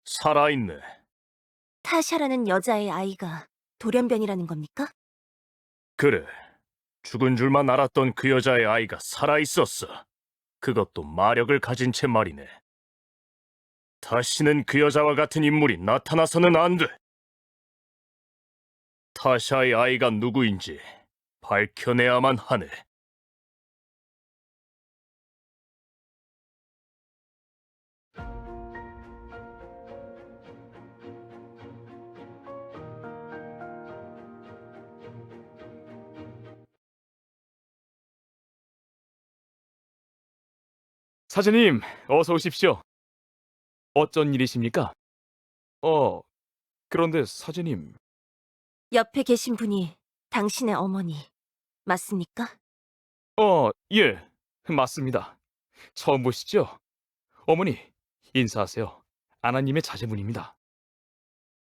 살아있네. 타샤라는 여자의 아이가 돌연변이라는 겁니까? 그래. 죽은 줄만 알았던 그 여자의 아이가 살아있었어. 그것도 마력을 가진 채 말이네. 다시는 그 여자와 같은 인물이 나타나서는 안 돼. 타샤의 아이가 누구인지 밝혀내야만 하네. 사제님, 어서 오십시오. 어쩐 일이십니까? 그런데 사제님, 옆에 계신 분이 당신의 어머니 맞습니까? 예, 맞습니다. 처음 보시죠? 어머니, 인사하세요. 아나님의 자제분입니다.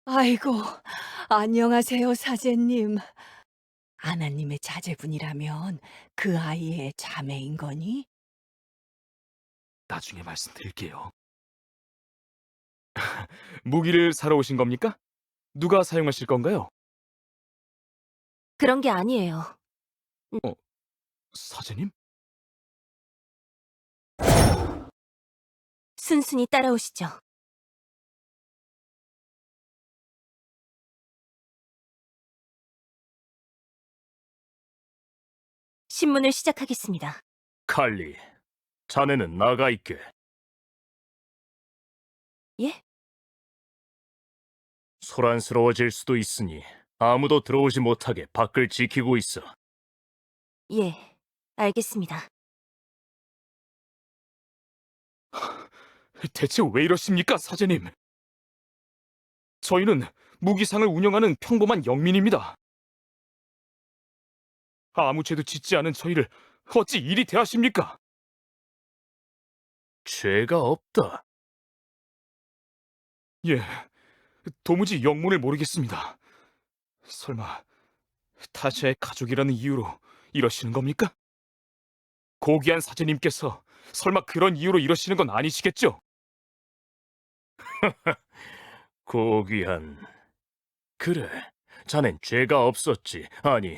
아이고, 안녕하세요, 사제님. 아나님의 자제분이라면 그 아이의 자매인 거니? 나중에 말씀드릴게요. 무기를 사러 오신 겁니까? 누가 사용하실 건가요? 그런 게 아니에요. 사제님? 순순히 따라오시죠. 신문을 시작하겠습니다. 칼리, 자네는 나가 있게. 예? 소란스러워질 수도 있으니 아무도 들어오지 못하게 밖을 지키고 있어. 예, 알겠습니다. 대체 왜 이러십니까, 사제님? 저희는 무기상을 운영하는 평범한 영민입니다. 아무 죄도 짓지 않은 저희를 어찌 이리 대하십니까? 죄가 없다. 예, 도무지 영문을 모르겠습니다. 설마 타샤의 가족이라는 이유로 이러시는 겁니까? 고귀한 사제님께서 설마 그런 이유로 이러시는 건 아니시겠죠? 고귀한... 그래, 자넨 죄가 없었지. 아니,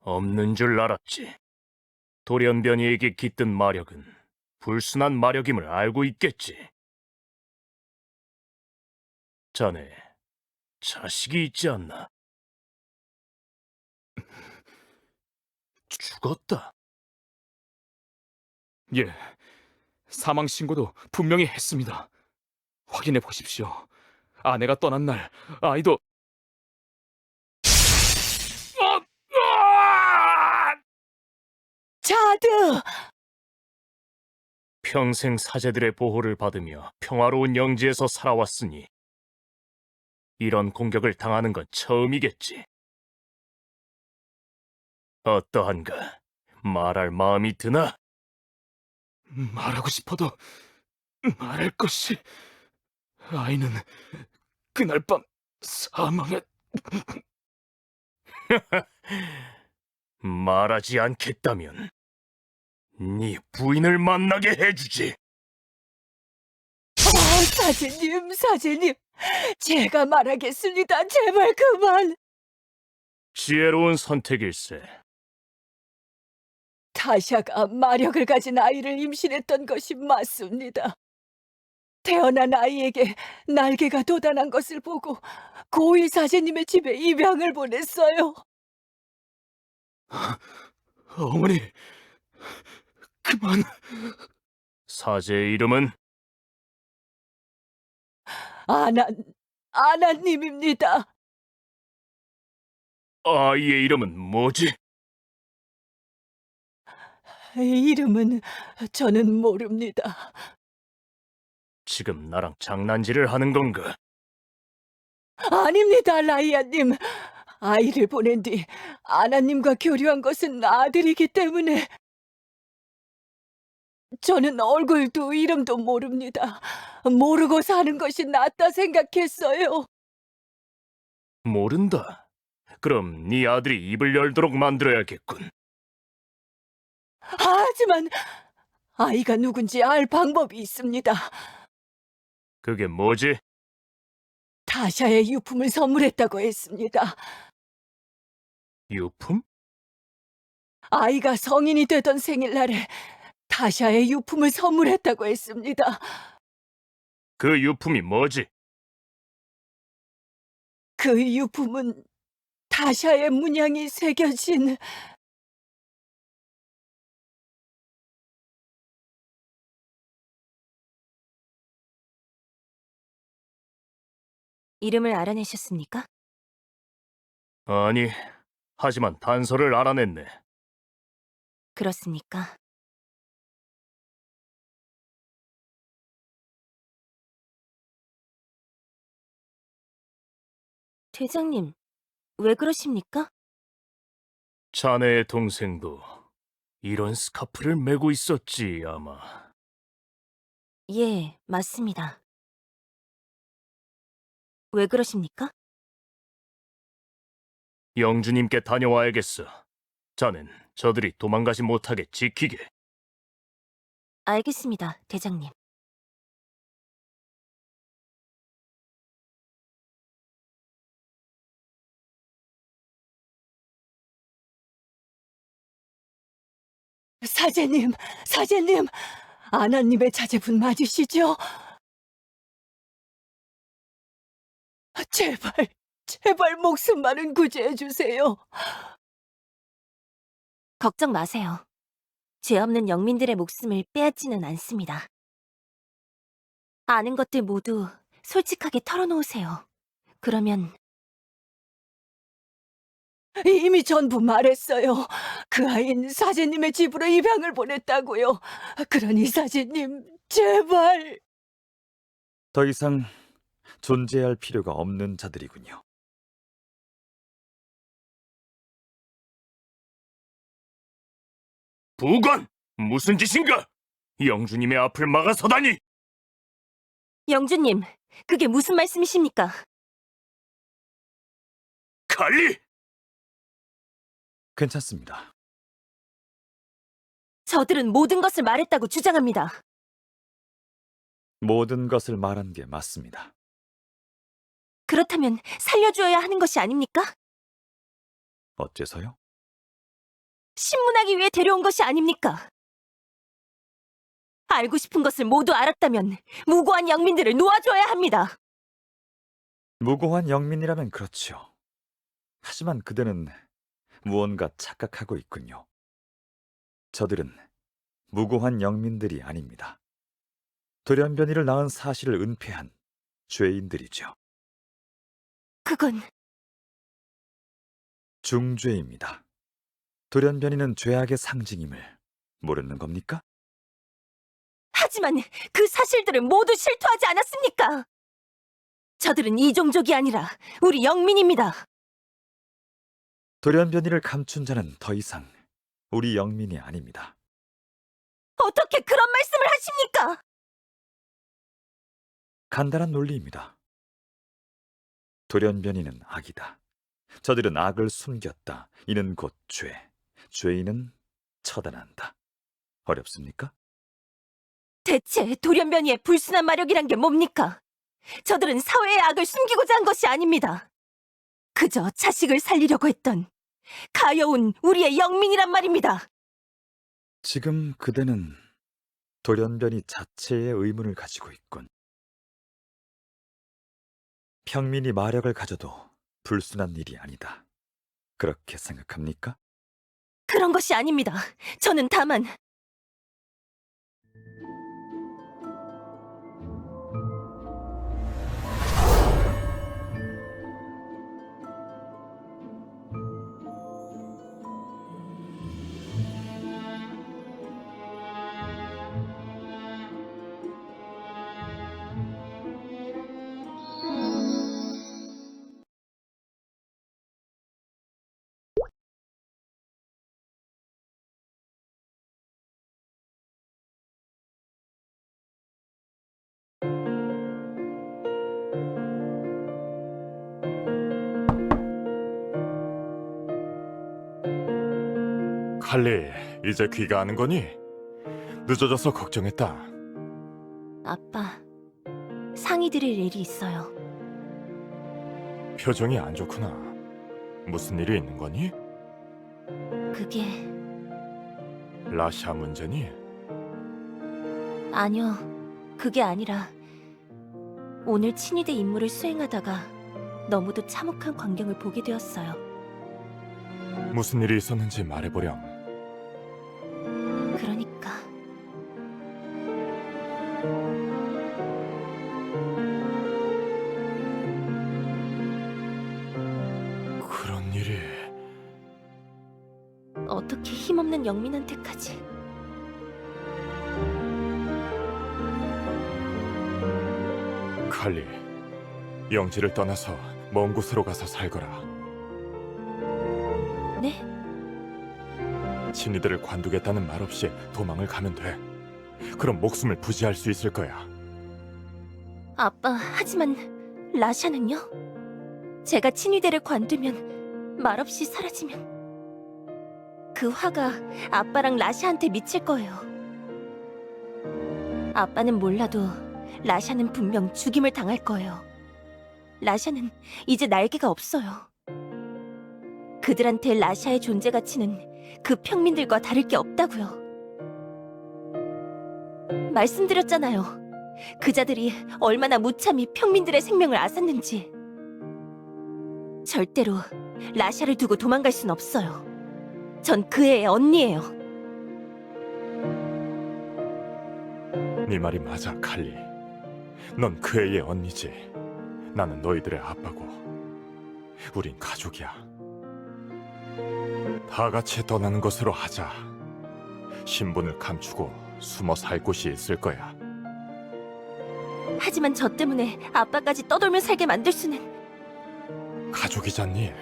없는 줄 알았지. 돌연변이에게 깃든 마력은 불순한 마력임을 알고 있겠지. 자네, 자식이 있지 않나? 죽었다. 예, 사망 신고도 분명히 했습니다. 확인해 보십시오. 아내가 떠난 날 아이도 자드! 평생 사제들의 보호를 받으며 평화로운 영지에서 살아왔으니 이런 공격을 당하는 건 처음이겠지. 어떠한가? 말할 마음이 드나? 말하고 싶어도 말할 것이 아이는 그날 밤 사망했. 말하지 않겠다면 네 부인을 만나게 해주지. 사제님, 사제님. 제가 말하겠습니다. 제발 그만. 지혜로운 선택일세. 타샤가 마력을 가진 아이를 임신했던 것이 맞습니다. 태어난 아이에게 날개가 돋아난 것을 보고 고위 사제님의 집에 입양을 보냈어요. 어머니, 그만. 사제의 이름은 아나님입니다. 아이의 이름은 뭐지? 이름은 저는 모릅니다. 지금 나랑 장난질을 하는 건가? 아닙니다, 라이아님. 아이를 보낸 뒤 아나님과 교류한 것은 아들이기 때문에 저는 얼굴도 이름도 모릅니다. 모르고 사는 것이 낫다 생각했어요. 모른다. 그럼 네 아들이 입을 열도록 만들어야겠군. 하지만 아이가 누군지 알 방법이 있습니다. 그게 뭐지? 타샤의 유품을 선물했다고 했습니다. 유품? 아이가 성인이 되던 생일날에 타샤의 유품을 선물했다고 했습니다. 그 유품이 뭐지? 그 유품은 타샤의 문양이 새겨진 이름을 알아내셨습니까? 아니, 하지만 단서를 알아냈네. 그렇습니까? 대장님, 왜 그러십니까? 자네의 동생도 이런 스카프를 메고 있었지, 아마. 예, 맞습니다. 왜 그러십니까? 영주님께 다녀와야겠어. 자넨 저들이 도망가지 못하게 지키게. 알겠습니다, 대장님. 사제님, 사제님, 아나님의 자제분 맞으시죠? 제발, 제발 목숨만은 구제해 주세요. 걱정 마세요. 죄 없는 영민들의 목숨을 빼앗지는 않습니다. 아는 것들 모두 솔직하게 털어놓으세요. 그러면 이미 전부 말했어요. 그 아이는 사제님의 집으로 입양을 보냈다고요. 그러니 사제님, 제발. 더 이상 존재할 필요가 없는 자들이군요. 부관! 무슨 짓인가? 영주님의 앞을 막아서다니! 영주님, 그게 무슨 말씀이십니까? 칼리! 괜찮습니다. 저들은 모든 것을 말했다고 주장합니다. 모든 것을 말한 게 맞습니다. 그렇다면 살려주어야 하는 것이 아닙니까? 어째서요? 신문하기 위해 데려온 것이 아닙니까? 알고 싶은 것을 모두 알았다면 무고한 영민들을 놓아줘야 합니다. 무고한 영민이라면 그렇죠. 하지만 그대는 무언가 착각하고 있군요. 저들은 무고한 영민들이 아닙니다. 돌연변이를 낳은 사실을 은폐한 죄인들이죠. 그건 중죄입니다. 돌연변이는 죄악의 상징임을 모르는 겁니까? 하지만 그 사실들을 모두 실토하지 않았습니까? 저들은 이종족이 아니라 우리 영민입니다. 돌연변이를 감춘 자는 더 이상 우리 영민이 아닙니다. 어떻게 그런 말씀을 하십니까? 간단한 논리입니다. 돌연변이는 악이다. 저들은 악을 숨겼다. 이는 곧 죄. 죄인은 처단한다. 어렵습니까? 대체 돌연변이의 불순한 마력이란 게 뭡니까? 저들은 사회의 악을 숨기고자 한 것이 아닙니다. 그저 자식을 살리려고 했던 가여운 우리의 영민이란 말입니다. 지금 그대는 돌연변이 자체의 의문을 가지고 있군. 평민이 마력을 가져도 불순한 일이 아니다. 그렇게 생각합니까? 그런 것이 아닙니다. 저는 다만 칼리, 이제 귀가하는 거니? 늦어져서 걱정했다. 아빠, 상의 드릴 일이 있어요. 표정이 안 좋구나. 무슨 일이 있는 거니? 그게 라샤 문제니? 아니요, 그게 아니라 오늘 친위대 임무를 수행하다가 너무도 참혹한 광경을 보게 되었어요. 무슨 일이 있었는지 말해보렴. 그러니까 그런 일이... 어떻게 힘없는 영민한테까지. 칼리, 영지를 떠나서 먼 곳으로 가서 살거라. 네? 친이들을 관두겠다는 말 없이 도망을 가면 돼. 그럼 목숨을 부지할 수 있을 거야. 아빠, 하지만 라샤는요? 제가 친위대를 관두면 말없이 사라지면 그 화가 아빠랑 라샤한테 미칠 거예요. 아빠는 몰라도 라샤는 분명 죽임을 당할 거예요. 라샤는 이제 날개가 없어요. 그들한테 라샤의 존재 가치는 그 평민들과 다를 게 없다고요. 말씀드렸잖아요. 그자들이 얼마나 무참히 평민들의 생명을 앗았는지. 절대로 라샤를 두고 도망갈 순 없어요. 전 그 애의 언니예요. 네 말이 맞아, 칼리. 넌 그 애의 언니지. 나는 너희들의 아빠고. 우린 가족이야. 다 같이 떠나는 것으로 하자. 신분을 감추고 숨어 살 곳이 있을 거야. 하지만 저 때문에 아빠까지 떠돌며 살게 만들 수는... 가족이잖니.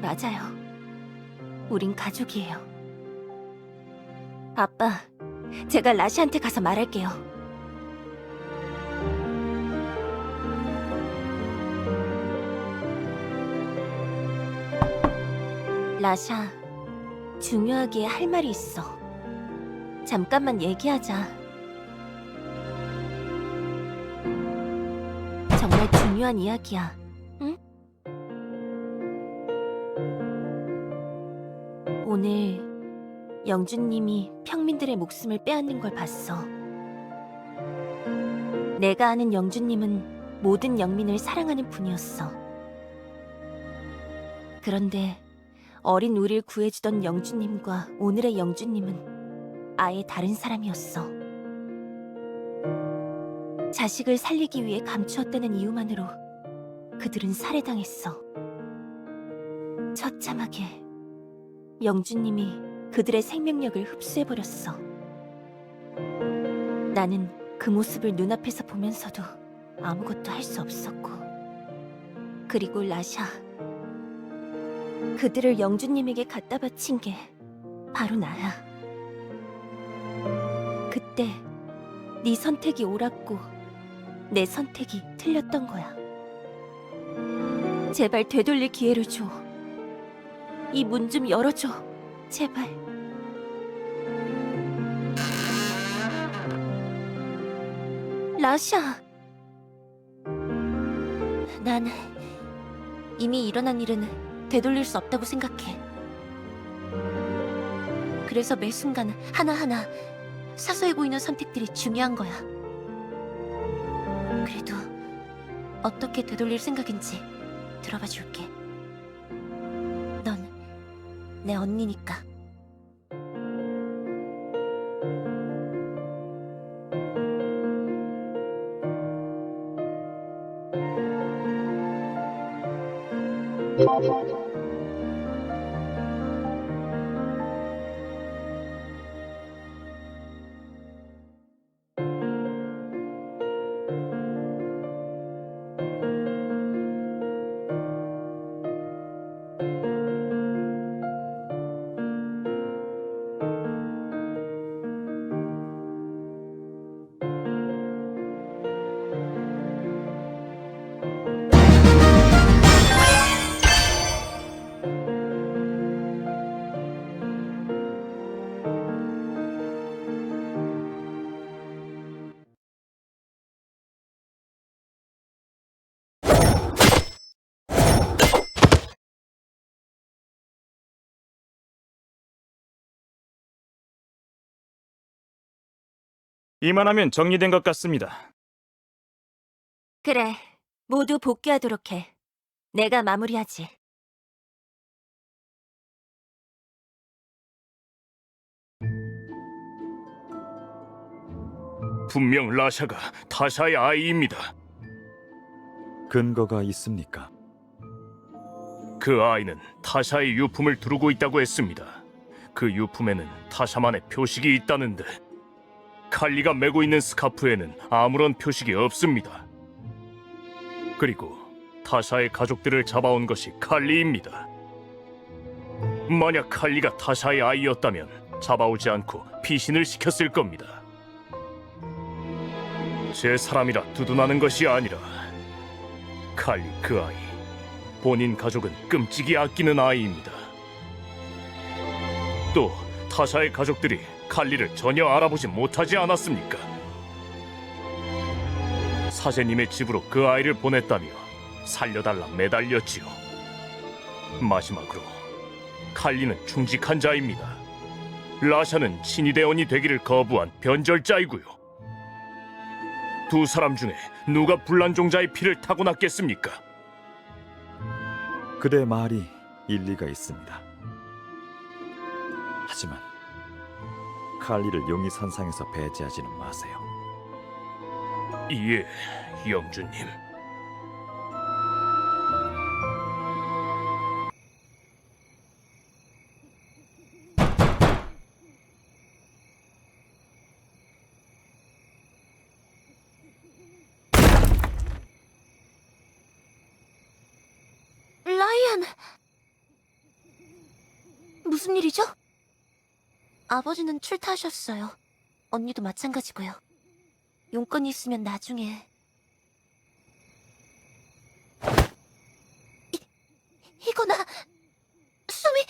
맞아요. 우린 가족이에요. 아빠, 제가 라샤한테 가서 말할게요. 라샤, 중요하게 할 말이 있어. 잠깐만 얘기하자. 정말 중요한 이야기야. 응? 오늘 영준님이 평민들의 목숨을 빼앗는 걸 봤어. 내가 아는 영준님은 모든 영민을 사랑하는 분이었어. 그런데 어린 우리를 구해주던 영준님과 오늘의 영준님은 아예 다른 사람이었어. 자식을 살리기 위해 감추었다는 이유만으로 그들은 살해당했어. 처참하게 영주님이 그들의 생명력을 흡수해버렸어. 나는 그 모습을 눈앞에서 보면서도 아무것도 할 수 없었고. 그리고 라샤, 그들을 영주님에게 갖다 바친 게 바로 나야. 그때 네 선택이 옳았고 내 선택이 틀렸던 거야. 제발 되돌릴 기회를 줘. 이 문 좀 열어줘. 제발. 라샤. 난 이미 일어난 일은 되돌릴 수 없다고 생각해. 그래서 매 순간 하나하나 사소해 보이는 선택들이 중요한 거야. 그래도 어떻게 되돌릴 생각인지 들어봐 줄게. 넌 내 언니니까. 이만하면 정리된 것 같습니다. 그래, 모두 복귀하도록 해. 내가 마무리하지. 분명 라샤가 타샤의 아이입니다. 근거가 있습니까? 그 아이는 타샤의 유품을 두르고 있다고 했습니다. 그 유품에는 타샤만의 표식이 있다는데 칼리가 메고 있는 스카프에는 아무런 표식이 없습니다. 그리고 타샤의 가족들을 잡아온 것이 칼리입니다. 만약 칼리가 타샤의 아이였다면 잡아오지 않고 피신을 시켰을 겁니다. 제 사람이라 두둔하는 것이 아니라 칼리 그 아이, 본인 가족은 끔찍이 아끼는 아이입니다. 또 타샤의 가족들이 칼리를 전혀 알아보지 못하지 않았습니까? 사제님의 집으로 그 아이를 보냈다며 살려달라 매달렸지요. 마지막으로 칼리는 충직한 자입니다. 라샤는 친위대원이 되기를 거부한 변절자이고요. 두 사람 중에 누가 불란종자의 피를 타고났겠습니까? 그대 말이 일리가 있습니다. 하지만 칼리를 용의선상에서 배제하지는 마세요. 예, 영주님. 라이언! 무슨 일이죠? 아버지는 출타하셨어요. 언니도 마찬가지고요. 용건이 있으면 나중에... 이거나... 숨이...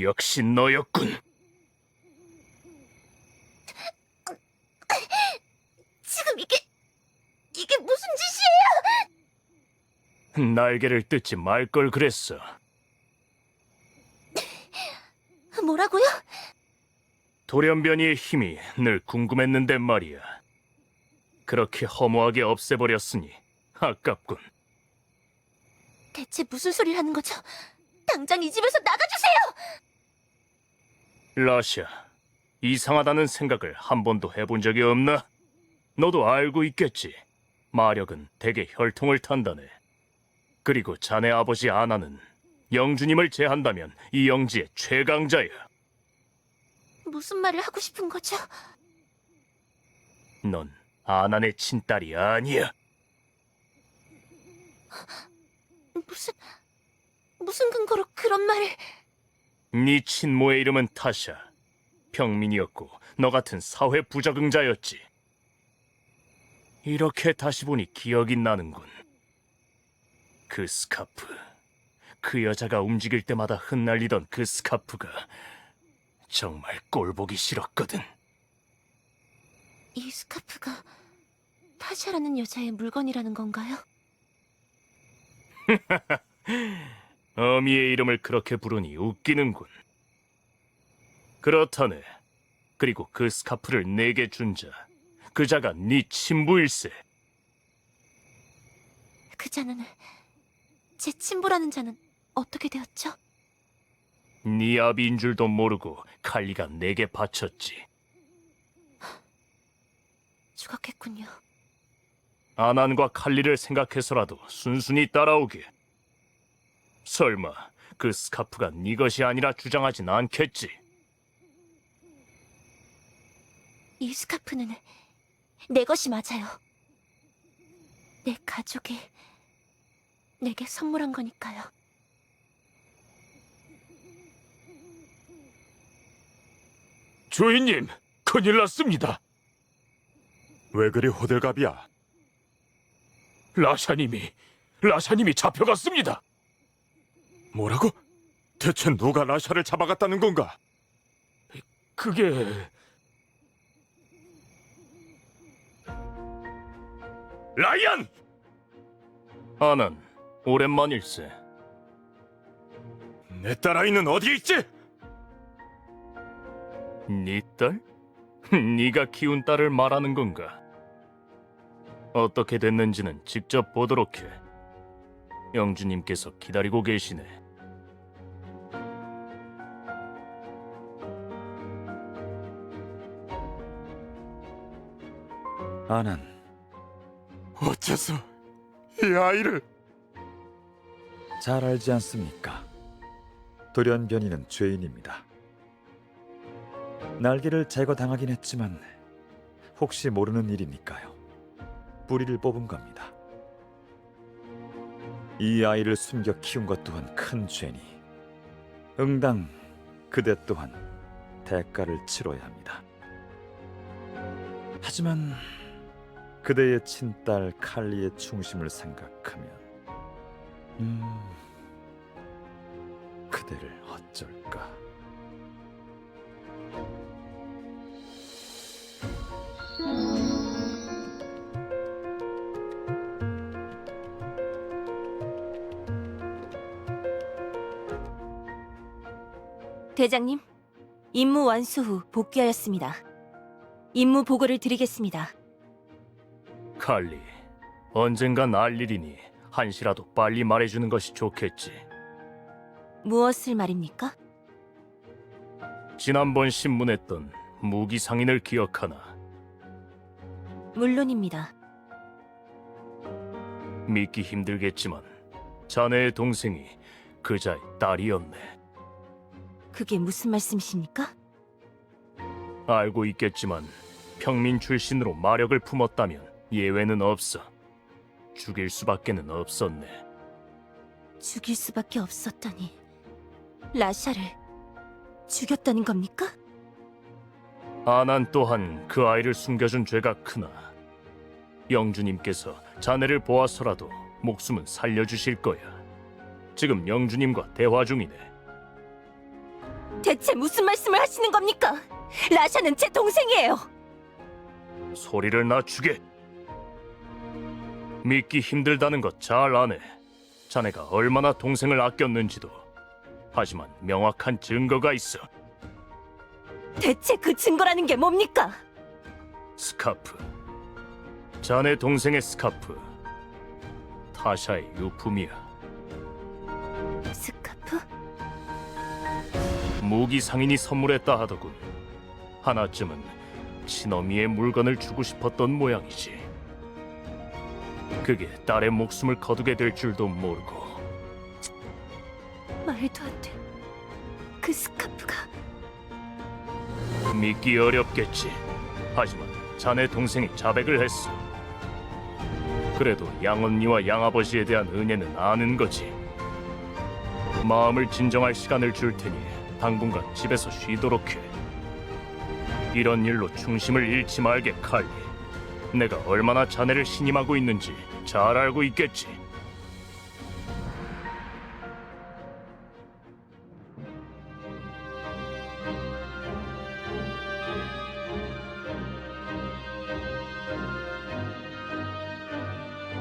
역시 너였군. 지금 이게 무슨 짓이에요? 날개를 뜯지 말 걸 그랬어. 뭐라고요? 돌연변이의 힘이 늘 궁금했는데 말이야. 그렇게 허무하게 없애버렸으니 아깝군. 대체 무슨 소리를 하는 거죠? 당장 이 집에서 나가주세요! 라샤, 이상하다는 생각을 한 번도 해본 적이 없나? 너도 알고 있겠지. 마력은 대개 혈통을 탄다네. 그리고 자네 아버지 아나는 영주님을 제한다면 이 영지의 최강자야. 무슨 말을 하고 싶은 거죠? 넌 아난의 친딸이 아니야. 무슨 근거로 그런 말을... 네 친모의 이름은 타샤. 평민이었고 너 같은 사회 부적응자였지. 이렇게 다시 보니 기억이 나는군. 그 스카프, 그 여자가 움직일 때마다 흩날리던 그 스카프가 정말 꼴보기 싫었거든. 이 스카프가 타샤라는 여자의 물건이라는 건가요? 어미의 이름을 그렇게 부르니 웃기는군. 그렇다네. 그리고 그 스카프를 내게 준 자, 그 자가 네 친부일세. 그 자는... 제 친부라는 자는 어떻게 되었죠? 네 아비인 줄도 모르고 칼리가 내게 바쳤지. 죽었겠군요. 아난과 칼리를 생각해서라도 순순히 따라오게. 설마 그 스카프가 네 것이 아니라 주장하진 않겠지. 이 스카프는 내 것이 맞아요. 내 가족이 내게 선물한 거니까요. 주인님, 큰일 났습니다. 왜 그리 호들갑이야? 라샤님이 잡혀갔습니다. 뭐라고? 대체 누가 라샤를 잡아갔다는 건가? 그게... 라이언! 아난, 오랜만일세. 내 딸아이는 어디에 있지? 네 딸? 네가 키운 딸을 말하는 건가? 어떻게 됐는지는 직접 보도록 해. 영주님께서 기다리고 계시네. 아난, 어째서 이 아이를... 잘 알지 않습니까? 돌연변이는 죄인입니다. 날개를 제거당하긴 했지만 혹시 모르는 일이니까요. 뿌리를 뽑은 겁니다. 이 아이를 숨겨 키운 것 또한 큰 죄니 응당 그대 또한 대가를 치러야 합니다. 하지만 그대의 친딸 칼리의 충심을 생각하면 그대를 어쩔까? 대장님, 임무 완수 후 복귀하였습니다. 임무 보고를 드리겠습니다. 칼리, 언젠간 알 일이니 한시라도 빨리 말해주는 것이 좋겠지. 무엇을 말입니까? 지난번 신문했던 무기 상인을 기억하나? 물론입니다. 믿기 힘들겠지만 자네의 동생이 그자의 딸이었네. 그게 무슨 말씀이십니까? 알고 있겠지만 평민 출신으로 마력을 품었다면 예외는 없어. 죽일 수밖에는 없었네. 죽일 수밖에 없었다니... 라샤를 죽였다는 겁니까? 아난 또한 그 아이를 숨겨준 죄가 크나 영주님께서 자네를 보아서라도 목숨은 살려주실 거야. 지금 영주님과 대화 중이네. 대체 무슨 말씀을 하시는 겁니까? 라샤는 제 동생이에요. 소리를 낮추게. 믿기 힘들다는 것 잘 아네. 자네가 얼마나 동생을 아꼈는지도. 하지만 명확한 증거가 있어. 대체 그 증거라는 게 뭡니까? 스카프. 자네 동생의 스카프. 타샤의 유품이야. 스카프? 무기 상인이 선물했다 하더군. 하나쯤은 친어미의 물건을 주고 싶었던 모양이지. 그게 딸의 목숨을 거두게 될 줄도 모르고. 말도 안 돼. 그 스카프가 믿기 어렵겠지. 하지만 자네 동생이 자백을 했어. 그래도 양언니와 양아버지에 대한 은혜는 아는 거지. 마음을 진정할 시간을 줄 테니 당분간 집에서 쉬도록 해. 이런 일로 중심을 잃지 말게, 칼리. 내가 얼마나 자네를 신임하고 있는지 잘 알고 있겠지.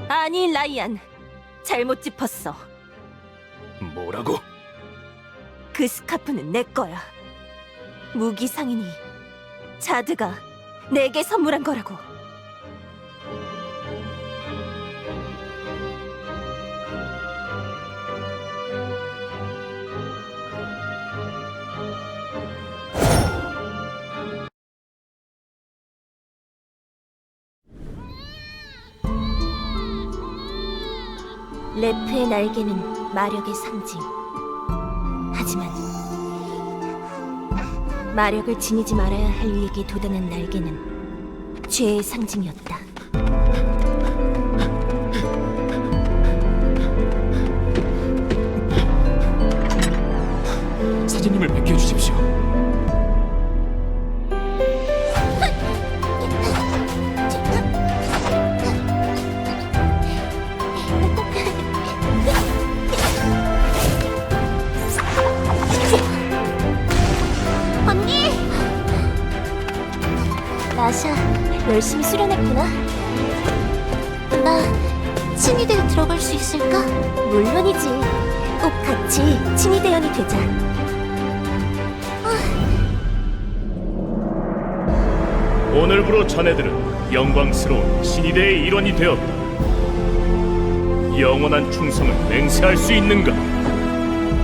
아니, 라이안. 잘못 짚었어. 뭐라고? 그 스카프는 내 거야. 무기 상인이 자드가 내게 선물한 거라고. 레프의 날개는 마력의 상징. 하지만 마력을 지니지 말아야 할 이에게 도단한 날개는 죄의 상징이었다. 사제님을 뵙게 해주십시오. 언니! 라샤, 열심히 수련했구나. 나 친위대에 들어갈 수 있을까? 물론이지. 꼭 같이 친위대원이 되자. 오늘부로 자네들은 영광스러운 신이대의 일원이 되었다. 영원한 충성을 맹세할 수 있는가?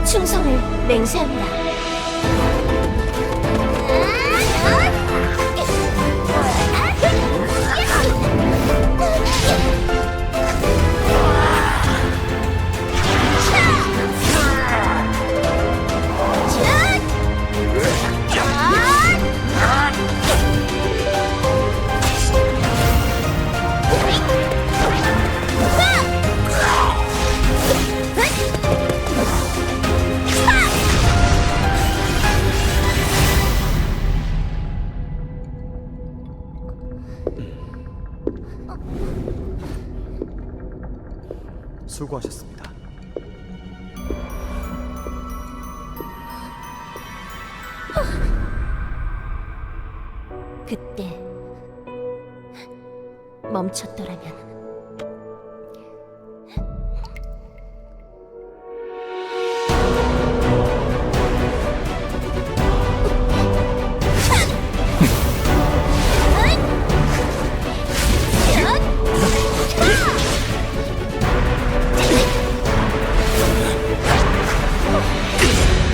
충성을 맹세합니다. 수고하셨습니다. 그때 멈췄더라면.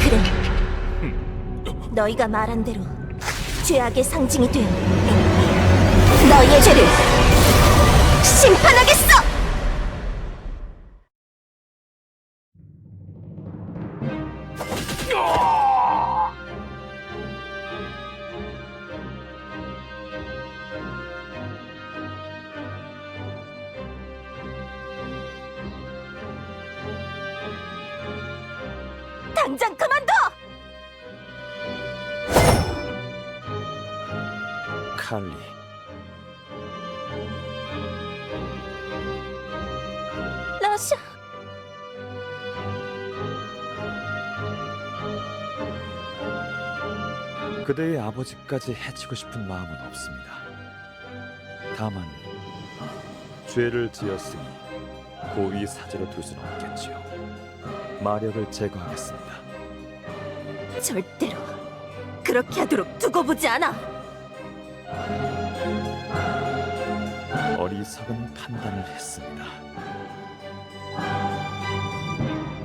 그래, 너희가 말한 대로 죄악의 상징이 되어 너희의 죄를 심판하겠어! 당장 그만둬! 칼리, 라샤, 그대의 아버지까지 해치고 싶은 마음은 없습니다. 다만 죄를 지었으니 고위 사제로 둘 수는 없겠지요. 마력을 제거하겠습니다. 절대로 그렇게 하도록 두고 보지 않아! 어리석은 판단을 했습니다.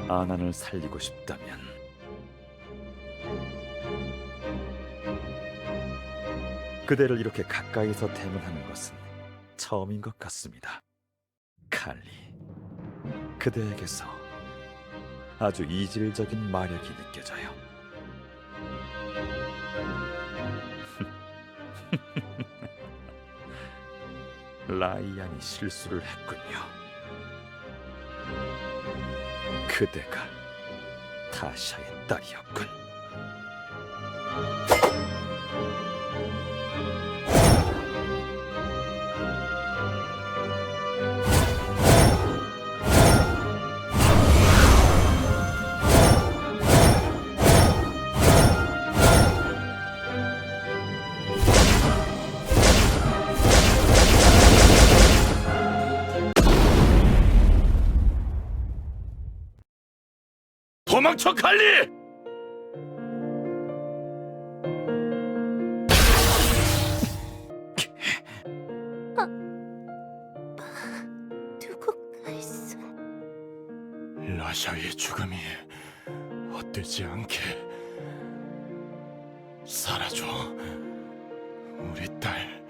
아난을 살리고 싶다면 그대를 이렇게 가까이서 대면하는 것은 처음인 것 같습니다. 칼리, 그대에게서 아주 이질적인 마력이 느껴져요. 라이안이 실수를 했군요. 그대가 타샤의 딸이었군. 도망쳐, 칼리! 두고 갈수. 라샤의 죽음이 헛되지 않게 살아줘, 우리 딸.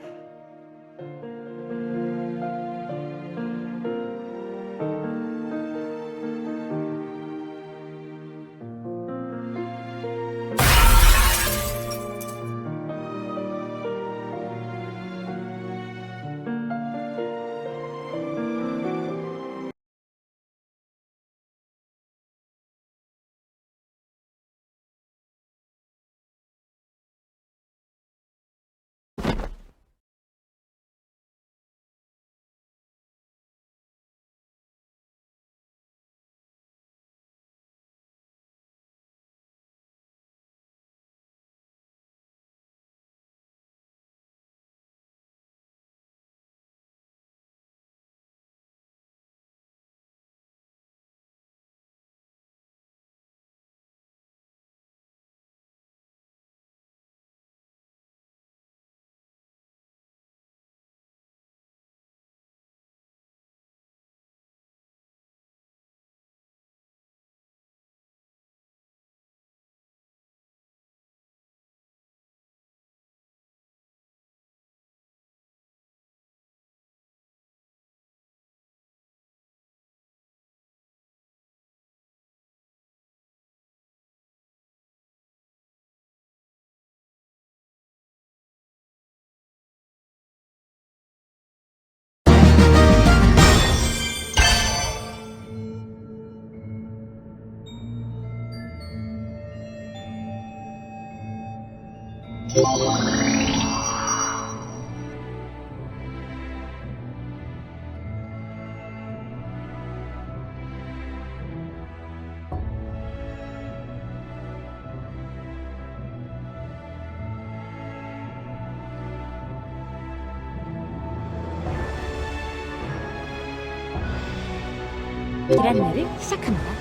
기란내를 시작합니다.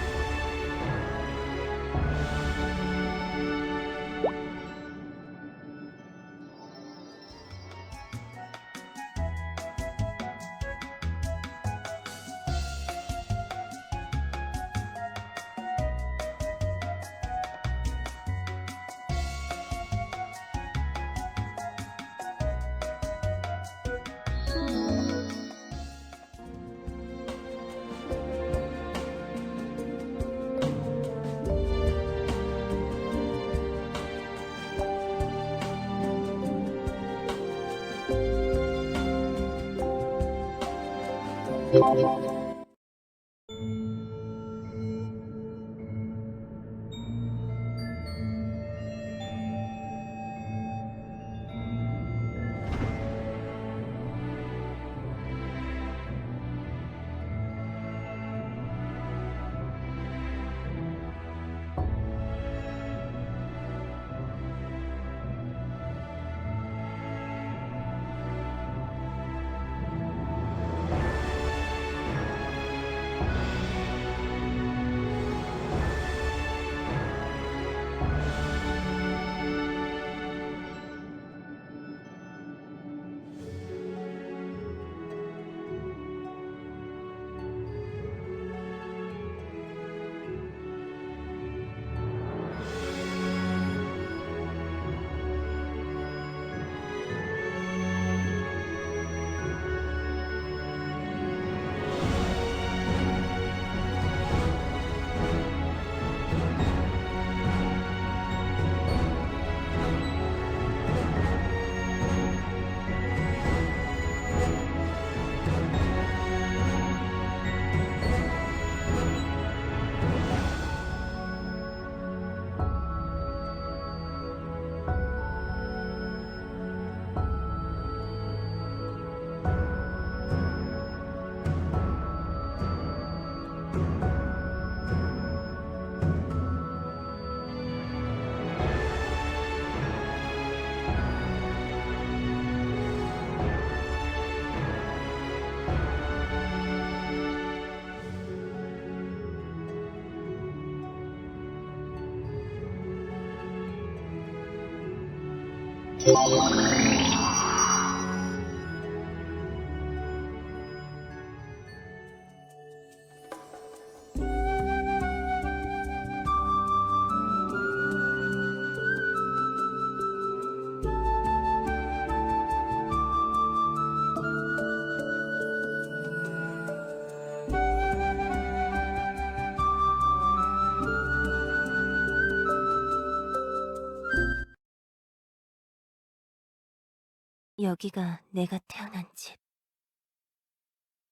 여기가 내가 태어난 집.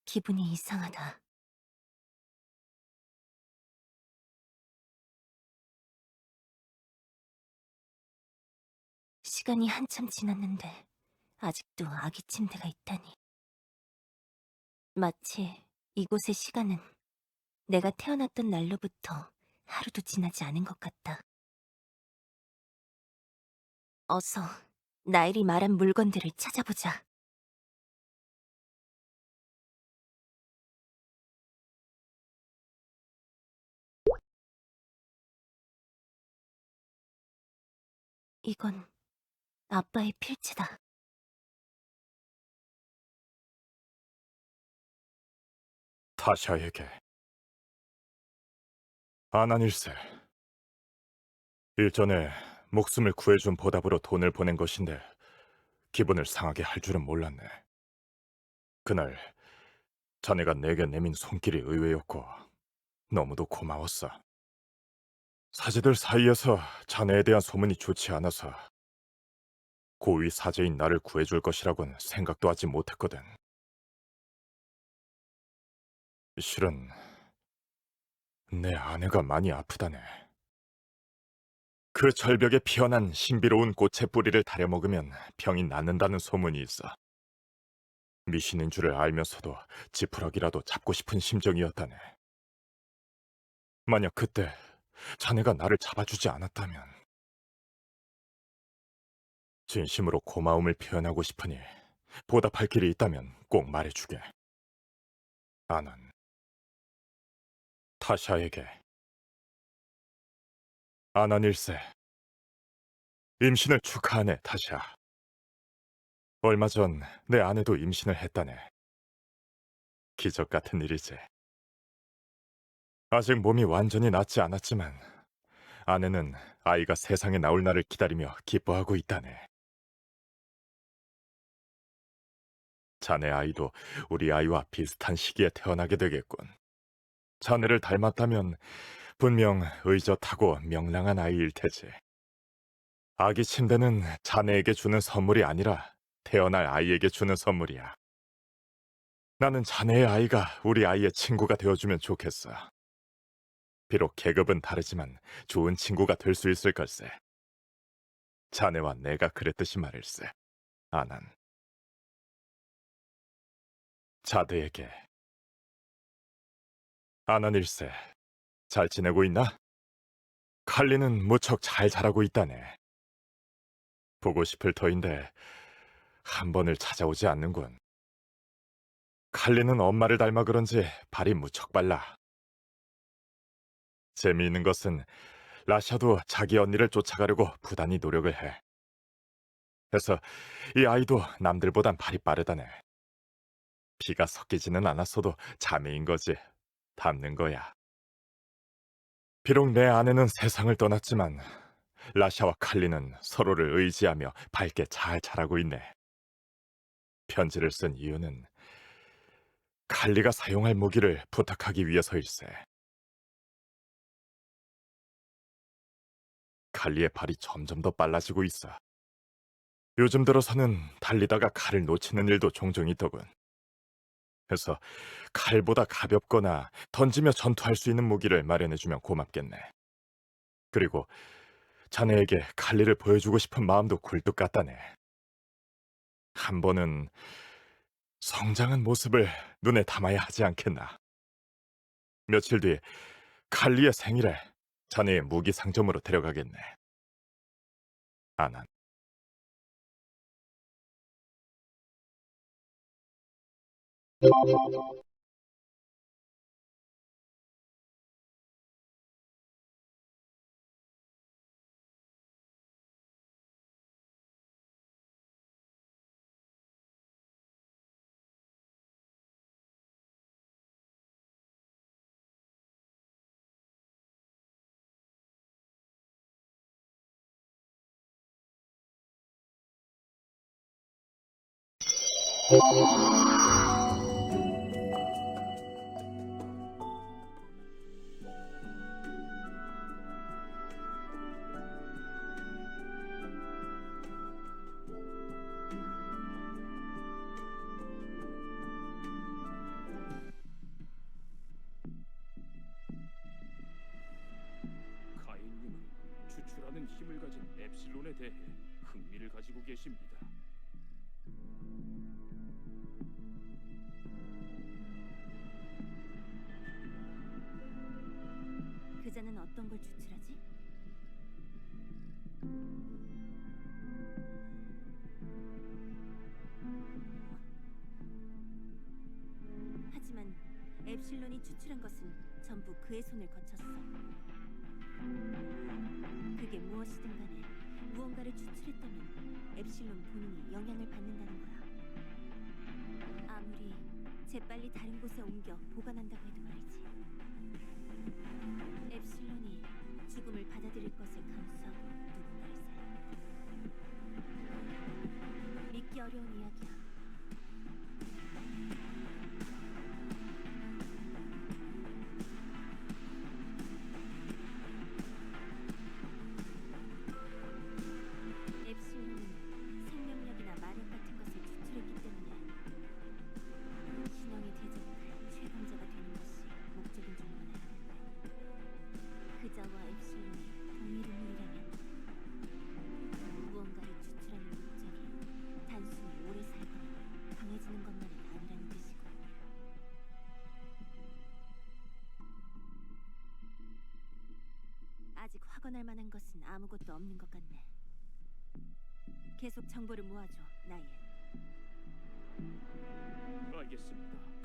기분이 이상하다. 시간이 한참 지났는데 아직도 아기 침대가 있다니. 마치 이곳의 시간은 내가 태어났던 날로부터 하루도 지나지 않은 것 같다. 어서 나일이 말한 물건들을 찾아보자. 이건 아빠의 필체다. 타샤에게. 아난일세. 일전에 목숨을 구해준 보답으로 돈을 보낸 것인데 기분을 상하게 할 줄은 몰랐네. 그날 자네가 내게 내민 손길이 의외였고 너무도 고마웠어. 사제들 사이에서 자네에 대한 소문이 좋지 않아서 고위 사제인 나를 구해줄 것이라곤 생각도 하지 못했거든. 실은 내 아내가 많이 아프다네. 그 절벽에 피어난 신비로운 꽃의 뿌리를 다려 먹으면 병이 낫는다는 소문이 있어. 미신인 줄을 알면서도 지푸라기라도 잡고 싶은 심정이었다네. 만약 그때 자네가 나를 잡아주지 않았다면 진심으로 고마움을 표현하고 싶으니 보답할 길이 있다면 꼭 말해주게. 아난 타샤에게. 아난 일세. 임신을 축하하네, 타샤. 얼마 전 내 아내도 임신을 했다네. 기적 같은 일이지. 아직 몸이 완전히 낫지 않았지만 아내는 아이가 세상에 나올 날을 기다리며 기뻐하고 있다네. 자네 아이도 우리 아이와 비슷한 시기에 태어나게 되겠군. 자네를 닮았다면 분명 의젓하고 명랑한 아이일 테지. 아기 침대는 자네에게 주는 선물이 아니라 태어날 아이에게 주는 선물이야. 나는 자네의 아이가 우리 아이의 친구가 되어주면 좋겠어. 비록 계급은 다르지만 좋은 친구가 될 수 있을 걸세. 자네와 내가 그랬듯이 말일세. 아난. 자드에게. 아난 일세. 잘 지내고 있나? 칼리는 무척 잘 자라고 있다네. 보고 싶을 터인데 한 번을 찾아오지 않는군. 칼리는 엄마를 닮아 그런지 발이 무척 빨라. 재미있는 것은 라샤도 자기 언니를 쫓아가려고 부단히 노력을 해. 그래서 이 아이도 남들보단 발이 빠르다네. 피가 섞이지는 않았어도 자매인 거지. 닮는 거야. 비록 내 아내는 세상을 떠났지만 라샤와 칼리는 서로를 의지하며 밝게 잘 자라고 있네. 편지를 쓴 이유는 칼리가 사용할 무기를 부탁하기 위해서일세. 칼리의 발이 점점 더 빨라지고 있어. 요즘 들어서는 달리다가 칼을 놓치는 일도 종종 있더군. 그래서 칼보다 가볍거나 던지며 전투할 수 있는 무기를 마련해주면 고맙겠네. 그리고 자네에게 칼리를 보여주고 싶은 마음도 굴뚝 같다네. 한 번은 성장한 모습을 눈에 담아야 하지 않겠나. 며칠 뒤 칼리의 생일에 자네의 무기 상점으로 데려가겠네. 아난. 가인님은 추출하는 힘을 가진 엡실론에 대해 흥미를 가지고 계십니다. 그자는 어떤 걸 추출하지? 하지만 엡실론이 추출한 것은 전부 그의 손을 거쳤어. 그게 무엇이든 간에 무언가를 추출했다면 엡실론 본인이 영향을 받는다는 거야. 아무리 재빨리 다른 곳에 옮겨 보관한다고 해도 말이지. 엡실론이 죽음을 받아들일 것을 감수하고 누군가를 살렸다. 믿기 어려운 이야기야. 엡실론은 생명력이나 마력 같은 것을 추출했기 때문에 신형에 대적할 최강자가 되는 것이 목적인 줄 알았는데, 그자와 엡실론이 동일 인물이라면 무언가를 추출하는 목적이 단순히 오래 살거나 강해지는 것만은 아니라는 뜻이고. 아직 확언할 만한 것은 아무것도 없는 것 같네. 계속 정보를 모아줘, 나예. 알겠습니다.